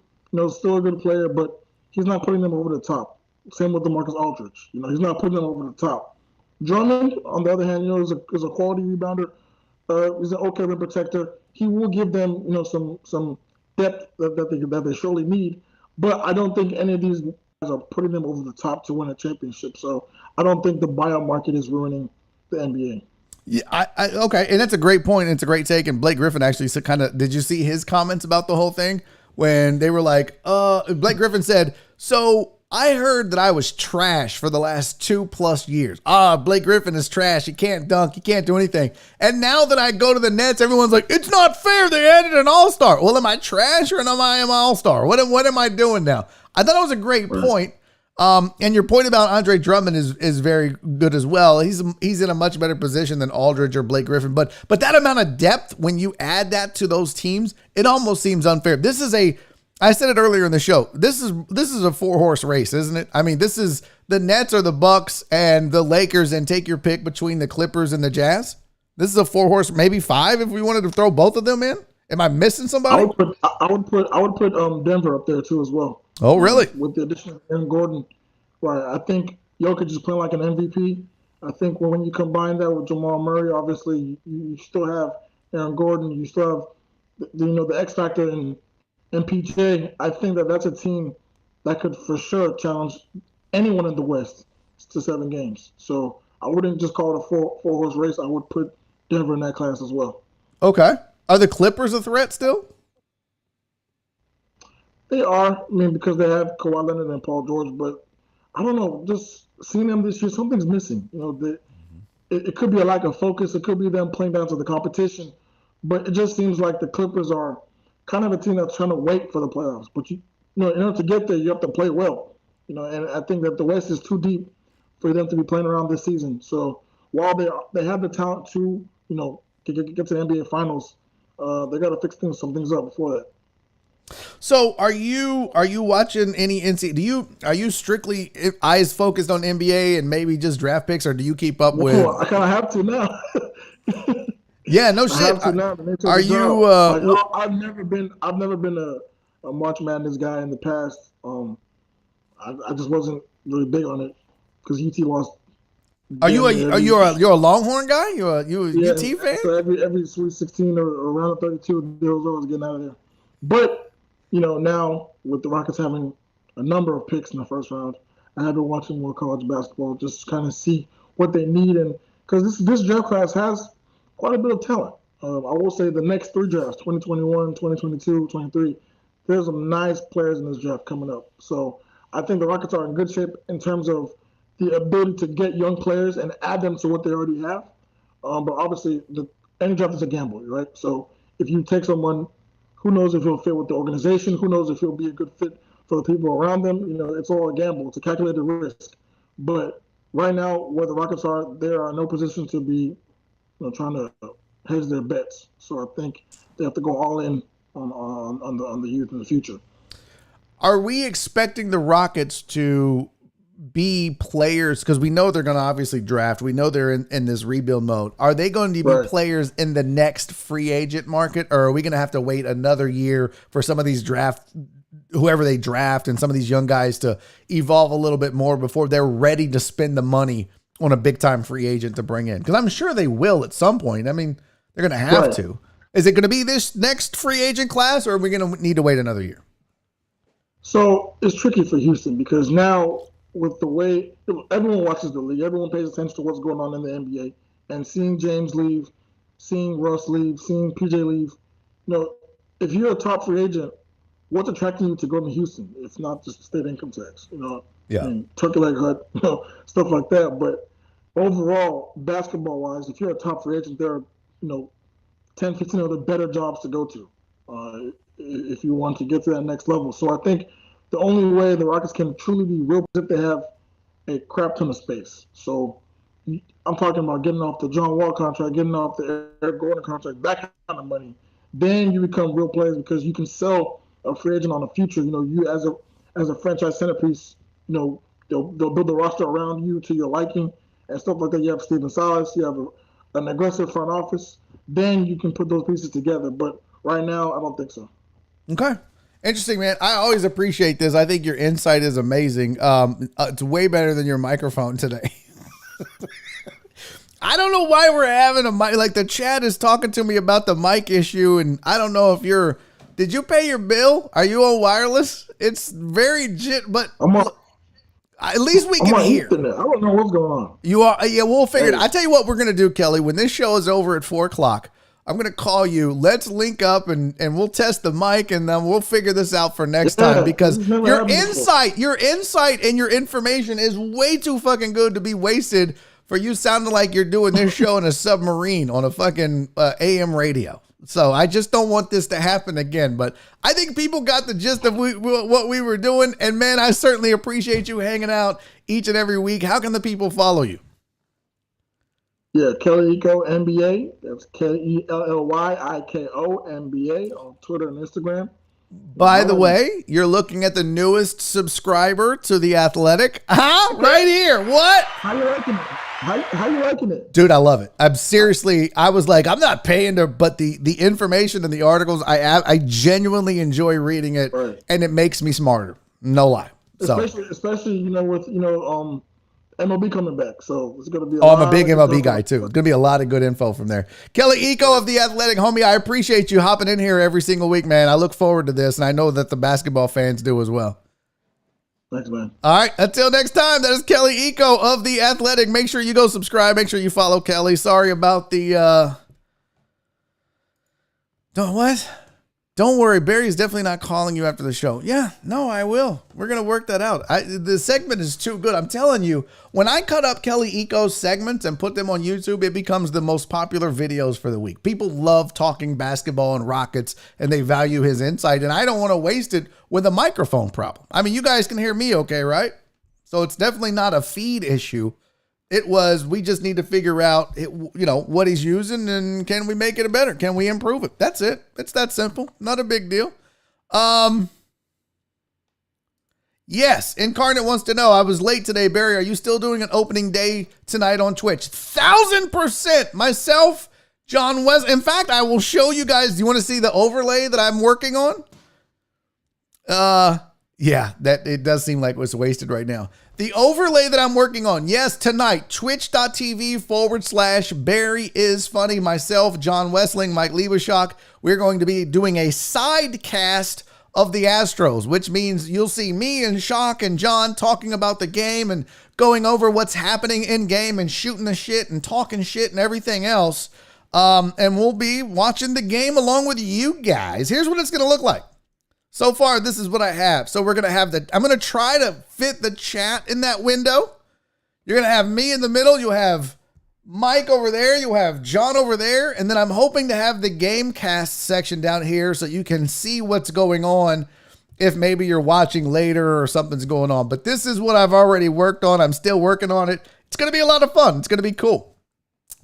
still a good player, but he's not putting them over the top. Same with LaMarcus Aldridge. He's not putting them over the top. Drummond, on the other hand, is a quality rebounder. He's an okay rim protector. He will give them, some depth that they surely need. But I don't think any of these guys are putting them over the top to win a championship. So I don't think the buyout market is ruining the NBA. Yeah, okay, and that's a great point. It's a great take. And Blake Griffin actually did you see his comments about the whole thing when they were like, Blake Griffin said, so I heard that I was trash for the last 2+ years. Blake Griffin is trash. He can't dunk. He can't do anything. And now that I go to the Nets, everyone's like, it's not fair. They added an all-star. Well, am I trash or am I an all-star? What am I doing now? I thought it was a great point. And your point about Andre Drummond is very good as well. He's in a much better position than Aldridge or Blake Griffin. But that amount of depth, when you add that to those teams, it almost seems unfair. I said it earlier in the show. This is a 4-horse race, isn't it? I mean, this is the Nets or the Bucks and the Lakers, and take your pick between the Clippers and the Jazz. This is a 4-horse, maybe 5 if we wanted to throw both of them in. Am I missing somebody? I would put Denver up there too as well. Oh, really? With the addition of Aaron Gordon, right? I think Jokic is playing like an MVP. I think when you combine that with Jamal Murray, obviously you still have Aaron Gordon. You still have the X factor in PJ. I think that's a team that could for sure challenge anyone in the West to 7 games. So I wouldn't just call it a 4-horse race. I would put Denver in that class as well. Okay. Are the Clippers a threat still? They are. I mean, because they have Kawhi Leonard and Paul George, but I don't know. Just seeing them this year, something's missing. It could be a lack of focus. It could be them playing down to the competition. But it just seems like the Clippers are kind of a team that's trying to wait for the playoffs. But in order to get there, you have to play well. And I think that the West is too deep for them to be playing around this season. So while they have the talent to get to the NBA Finals, they got to fix some things up before that. So are you watching any NCAA? Are you strictly eyes focused on NBA and maybe just draft picks, or do you keep up with? I kind of have to now. Yeah, no shit. I have to now. Are you? I've never been a March Madness guy in the past. I just wasn't really big on it because UT lost Are you you're a Longhorn guy? You're a UT fan? So every Sweet 16 or around the 32, they was always getting out of there. But now with the Rockets having a number of picks in the first round, I have been watching more college basketball just to kind of see what they need, and because this draft class has quite a bit of talent. I will say the next 3 drafts, 2021, 2022, 23, there's some nice players in this draft coming up. So I think the Rockets are in good shape in terms of the ability to get young players and add them to what they already have. But obviously, any draft is a gamble, right? So if you take someone, who knows if he'll fit with the organization? Who knows if he'll be a good fit for the people around them? It's all a gamble. It's a calculated risk. But right now, where the Rockets are, they are in no position to be trying to hedge their bets. So I think they have to go all in on the youth in the future. Are we expecting the Rockets to be players, because we know they're going to obviously draft, we know they're in this rebuild mode, are they going to be players in the next free agent market, or are we going to have to wait another year for some of these whoever they draft and some of these young guys to evolve a little bit more before they're ready to spend the money on a big time free agent to bring in? Because I'm sure they will at some point. I mean, they're going to have to. Is it going to be this next free agent class, or are we going to need to wait another year? So it's tricky for Houston because now, with the way everyone watches the league, everyone pays attention to what's going on in the NBA, and seeing James leave, seeing Russ leave, seeing PJ leave, if you're a top free agent, what's attracting you to go to Houston? If not just state income tax, turkey leg hut, stuff like that. But overall, basketball wise, if you're a top free agent, there are 10, 15 other better jobs to go to if you want to get to that next level. So I think the only way the Rockets can truly be real is if they have a crap ton of space. So I'm talking about getting off the John Wall contract, getting off the Eric Gordon contract, that kind of money. Then you become real players because you can sell a free agent on the future. You as a franchise centerpiece, they'll build a roster around you to your liking and stuff like that. You have Steven Silas, you have an aggressive front office. Then you can put those pieces together. But right now, I don't think so. Okay. Interesting, man. I always appreciate this. I think your insight is amazing. It's way better than your microphone today. I don't know why we're having a mic. Like, the chat is talking to me about the mic issue, and I don't know if did you pay your bill? Are you on wireless? It's very but at least we can hear. Internet. I don't know what's going on. You are? Yeah, we'll figure it out. I tell you what we're going to do, Kelly. When this show is over at 4:00, I'm going to call you. Let's link up and we'll test the mic, and then we'll figure this out for next time, because your insight and your information is way too fucking good to be wasted for you sounding like you're doing this show in a submarine on a fucking AM radio. So I just don't want this to happen again. But I think people got the gist of what we were doing. And, man, I certainly appreciate you hanging out each and every week. How can the people follow you? Yeah, Kelly Iko NBA. That's KELLYIKO NBA on Twitter and Instagram. By the way, you're looking at the newest subscriber to The Athletic. Right here. What? How you liking it? How you liking it? Dude, I love it. I was like, I'm not paying to, but the information and the articles, I genuinely enjoy reading it, and it makes me smarter. No lie. Especially with MLB coming back, so it's going to be I'm a big MLB guy, too. It's going to be a lot of good info from there. Kelly Iko of The Athletic. Homie, I appreciate you hopping in here every single week, man. I look forward to this, and I know that the basketball fans do as well. Thanks, man. All right, until next time, that is Kelly Iko of The Athletic. Make sure you go subscribe. Make sure you follow Kelly. Sorry about the... Don't worry, Barry's definitely not calling you after the show. Yeah, no, I will. We're going to work that out. The segment is too good. I'm telling you, when I cut up Kelly Iko's segments and put them on YouTube, it becomes the most popular videos for the week. People love talking basketball and Rockets, and they value his insight, and I don't want to waste it with a microphone problem. I mean, you guys can hear me okay, right? So it's definitely not a feed issue. We just need to figure out, what he's using, and can we make it better? Can we improve it? That's it. It's that simple. Not a big deal. Yes. Incarnate wants to know, I was late today. Barry, are you still doing an opening day tonight on Twitch? 1,000%. Myself, John Wes. In fact, I will show you guys. Do you want to see the overlay that I'm working on? Yeah, that it does seem like it was wasted right now. The overlay that I'm working on, yes, tonight, twitch.tv/Barry is funny. Myself, John Wessling, Mike Liebeshock, we're going to be doing a side cast of the Astros, which means you'll see me and Shock and John talking about the game and going over what's happening in game and shooting the shit and talking shit and everything else. And we'll be watching the game along with you guys. Here's what it's going to look like. So far, this is what I have. So we're going to have I'm going to try to fit the chat in that window. You're going to have me in the middle. You'll have Mike over there. You'll have John over there. And then I'm hoping to have the game cast section down here so you can see what's going on if maybe you're watching later or something's going on. But this is what I've already worked on. I'm still working on it. It's going to be a lot of fun. It's going to be cool.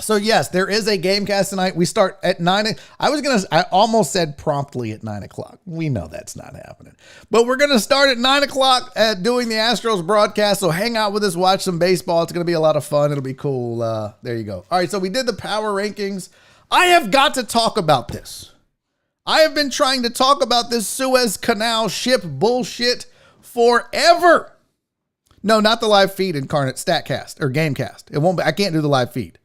So yes, there is a game cast tonight. We start at 9. I almost said promptly at 9 o'clock. We know that's not happening, but we're going to start at 9 o'clock at doing the Astros broadcast. So hang out with us, watch some baseball. It's going to be a lot of fun. It'll be cool. There you go. All right. So we did the power rankings. I have got to talk about this. I have been trying to talk about this Suez Canal ship bullshit forever. No, not the live feed, Incarnate, Statcast or Gamecast. It won't be, I can't do the live feed.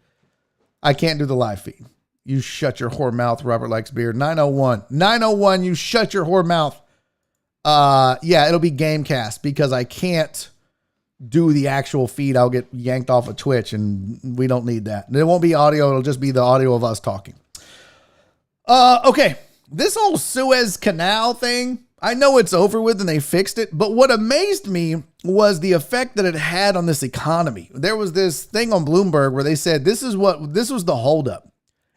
I can't do the live feed. You shut your whore mouth, Robert Likes Beer. 901, you shut your whore mouth. Yeah, it'll be Gamecast because I can't do the actual feed. I'll get yanked off of Twitch and we don't need that. It won't be audio. It'll just be the audio of us talking. Okay. This whole Suez Canal thing, I know it's over with and they fixed it, but what amazed me was the effect that it had on this economy. There was this thing on Bloomberg where they said this was the holdup.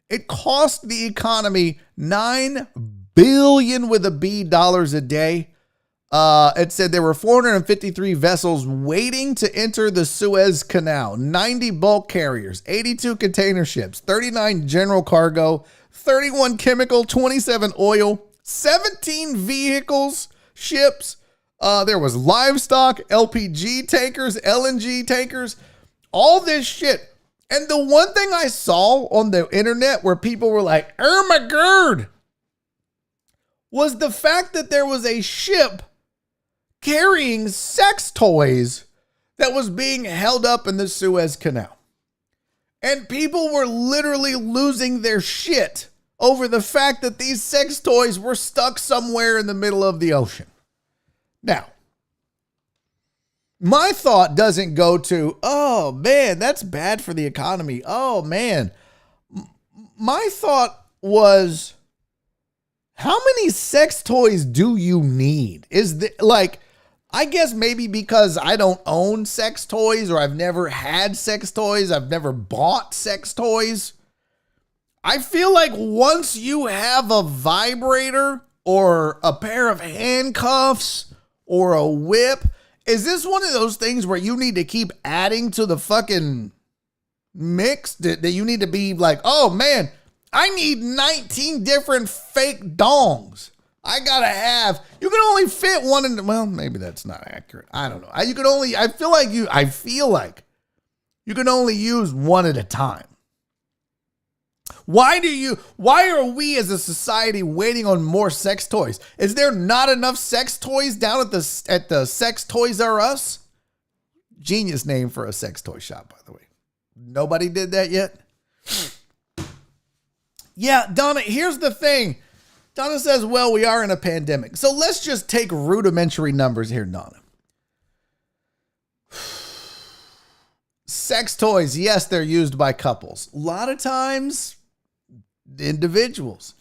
It cost the economy $9 billion with a B dollars a day. It said there were 453 vessels waiting to enter the Suez Canal, 90 bulk carriers, 82 container ships, 39 general cargo, 31 chemical, 27 oil, 17 vehicles, ships. There was livestock, LPG tankers, LNG tankers, all this shit. And the one thing I saw on the internet where people were like, oh my God, was the fact that there was a ship carrying sex toys that was being held up in the Suez Canal. And people were literally losing their shit over the fact that these sex toys were stuck somewhere in the middle of the ocean. Now, my thought doesn't go to, oh man, that's bad for the economy. Oh man. My thought was, how many sex toys do you need? I guess maybe because I don't own sex toys or I've never had sex toys. I've never bought sex toys. I feel like once you have a vibrator or a pair of handcuffs or a whip, is this one of those things where you need to keep adding to the fucking mix? That you need to be like, oh man, I need 19 different fake dongs. I gotta have, you can only fit one in, well, maybe that's not accurate. I don't know. I feel like you can only use one at a time. Why are we as a society waiting on more sex toys? Is there not enough sex toys down at the Sex Toys R Us? Genius name for a sex toy shop, by the way. Nobody did that yet? Yeah, Donna, here's the thing. Donna says, well, we are in a pandemic. So let's just take rudimentary numbers here, Donna. Sex toys, yes, they're used by couples. A lot of times, individuals.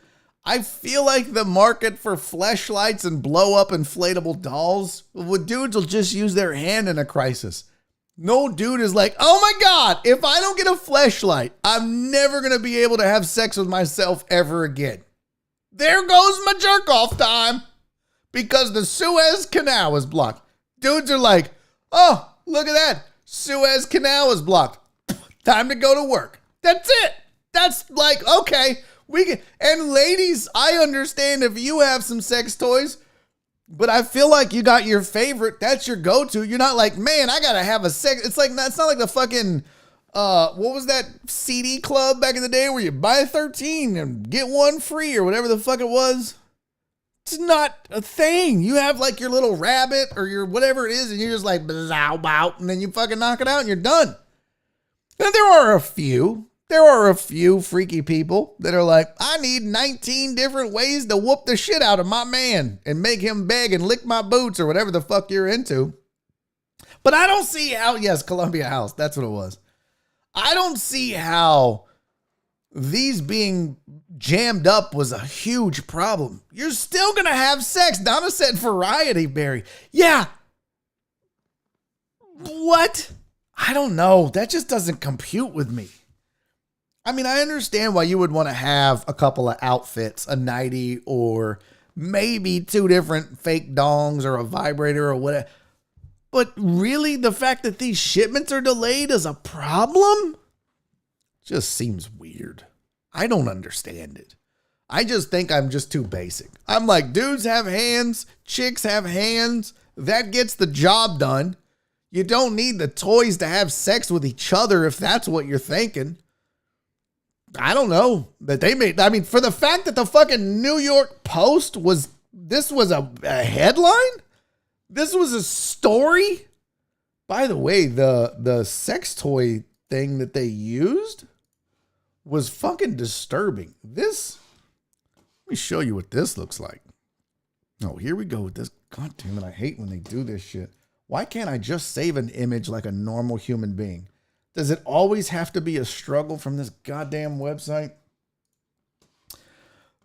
I feel like the market for fleshlights and blow up inflatable dolls, dudes will just use their hand in a crisis. No dude is like, oh my God, if I don't get a fleshlight, I'm never going to be able to have sex with myself ever again. There goes my jerk off time because the Suez Canal is blocked. Dudes are like, oh, look at that. Suez Canal is blocked. Time to go to work. That's it. That's like, okay, and ladies, I understand if you have some sex toys, but I feel like you got your favorite. That's your go-to. You're not like, man, I got to have a sex. It's like, that's not like the fucking, what was that CD club back in the day where you buy 13 and get one free or whatever the fuck it was? It's not a thing. You have like your little rabbit or your whatever it is, and you're just like, bow, bow, and then you fucking knock it out and you're done. Now, there are a few freaky people that are like, I need 19 different ways to whoop the shit out of my man and make him beg and lick my boots or whatever the fuck you're into. But I don't see how, yes, Columbia House, that's what it was. I don't see how these being jammed up was a huge problem. You're still going to have sex. Donna said variety, Barry. Yeah. What? I don't know. That just doesn't compute with me. I mean, I understand why you would want to have a couple of outfits, a nightie, or maybe 2 different fake dongs or a vibrator or whatever. But really, the fact that these shipments are delayed is a problem? Just seems weird. I don't understand it. I just think I'm just too basic. I'm like, dudes have hands, chicks have hands. That gets the job done. You don't need the toys to have sex with each other if that's what you're thinking. I don't know that they made. I mean, for the fact that the fucking New York Post was a headline. This was a story. By the way, the sex toy thing that they used was fucking disturbing. Let me show you what this looks like. Oh, here we go with this. God damn it, I hate when they do this shit. Why can't I just save an image like a normal human being? Does it always have to be a struggle from this goddamn website?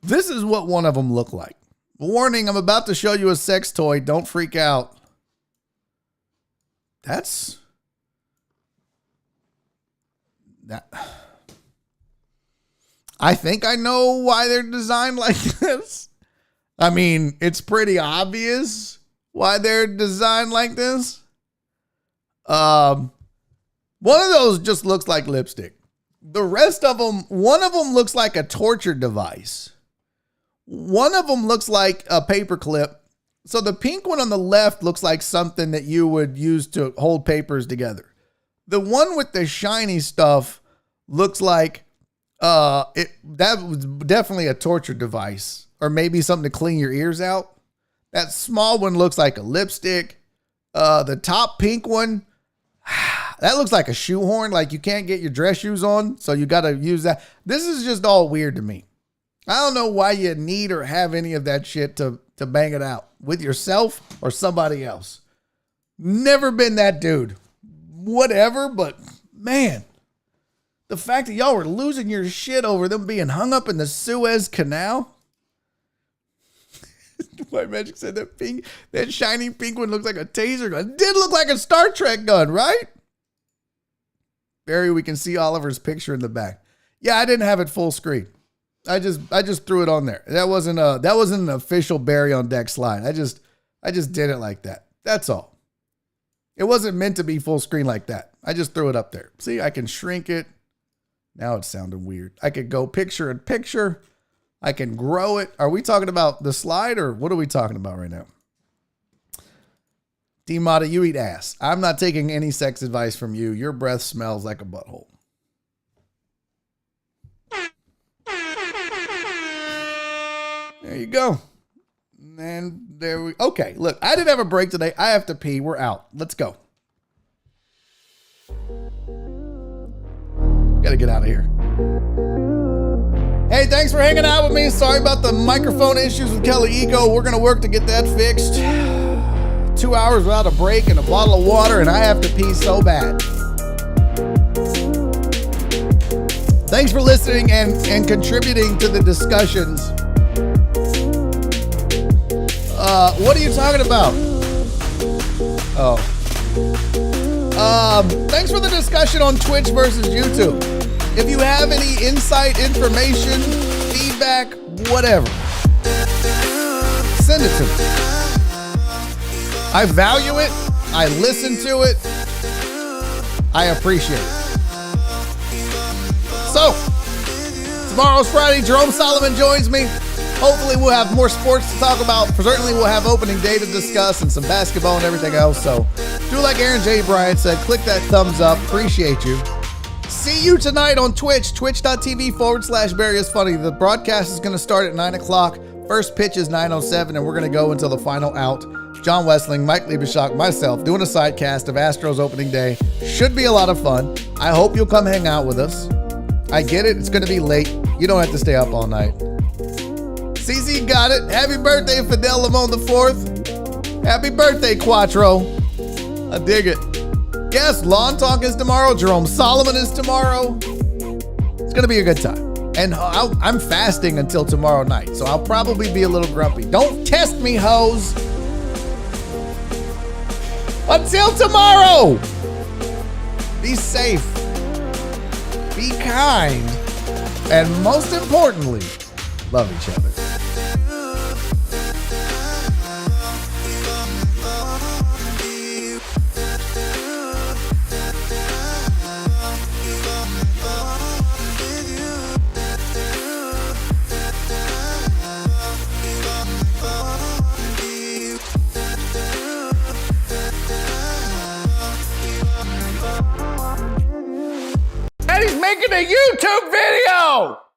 This is what one of them looked like. Warning, I'm about to show you a sex toy. Don't freak out. That. I think I know why they're designed like this. I mean, it's pretty obvious why they're designed like this. One of those just looks like lipstick. The rest of them, one of them looks like a torture device. One of them looks like a paper clip. So the pink one on the left looks like something that you would use to hold papers together. The one with the shiny stuff looks like that was definitely a torture device, or maybe something to clean your ears out. That small one looks like a lipstick. The top pink one, that looks like a shoehorn. Like you can't get your dress shoes on, so you got to use that. This is just all weird to me. I don't know why you need or have any of that shit to bang it out with yourself or somebody else. Never been that dude. Whatever, but man, the fact that y'all were losing your shit over them being hung up in the Suez Canal. White Magic said that shiny pink one looks like a taser gun. It did look like a Star Trek gun, right? Barry, we can see Oliver's picture in the back. Yeah, I didn't have it full screen. I just threw it on there. That wasn't an official Barry on Deck slide. I just did it like that. That's all. It wasn't meant to be full screen like that. I just threw it up there. See, I can shrink it. Now it's sounding weird. I could go picture in picture. I can grow it. Are we talking about the slide or what are we talking about right now? D-Mata, you eat ass. I'm not taking any sex advice from you. Your breath smells like a butthole. There you go. And there we, okay, look, I didn't have a break today. I have to pee. We're out. Let's go. Gotta get out of here. Hey, thanks for hanging out with me. Sorry about the microphone issues with Kelly Eco. We're gonna work to get that fixed. 2 hours without a break and a bottle of water, and I have to pee so bad. Thanks for listening and contributing to the discussions. What are you talking about? Oh. Thanks for the discussion on Twitch versus YouTube. If you have any insight, information, feedback, whatever, send it to me. I value it. I listen to it. I appreciate it. So, tomorrow's Friday. Jerome Solomon joins me. Hopefully we'll have more sports to talk about. Certainly we'll have opening day to discuss and some basketball and everything else. So do like Aaron J. Bryant said, click that thumbs up. Appreciate you. See you tonight on Twitch, twitch.tv/Barry is Funny. The broadcast is going to start at 9 o'clock. First pitch is 9:07, and we're going to go until the final out. John Wessling, Mike Liebeshock, myself, doing a sidecast of Astros opening day. Should be a lot of fun. I hope you'll come hang out with us. I get it. It's going to be late. You don't have to stay up all night. CZ got it. Happy birthday, Fidel Limon IV. Happy birthday, Quattro. I dig it. Yes, Lawn Talk is tomorrow. Jerome Solomon is tomorrow. It's going to be a good time. And I'm fasting until tomorrow night, so I'll probably be a little grumpy. Don't test me, hoes. Until tomorrow. Be safe. Be kind. And most importantly, love each other. And he's making a YouTube video!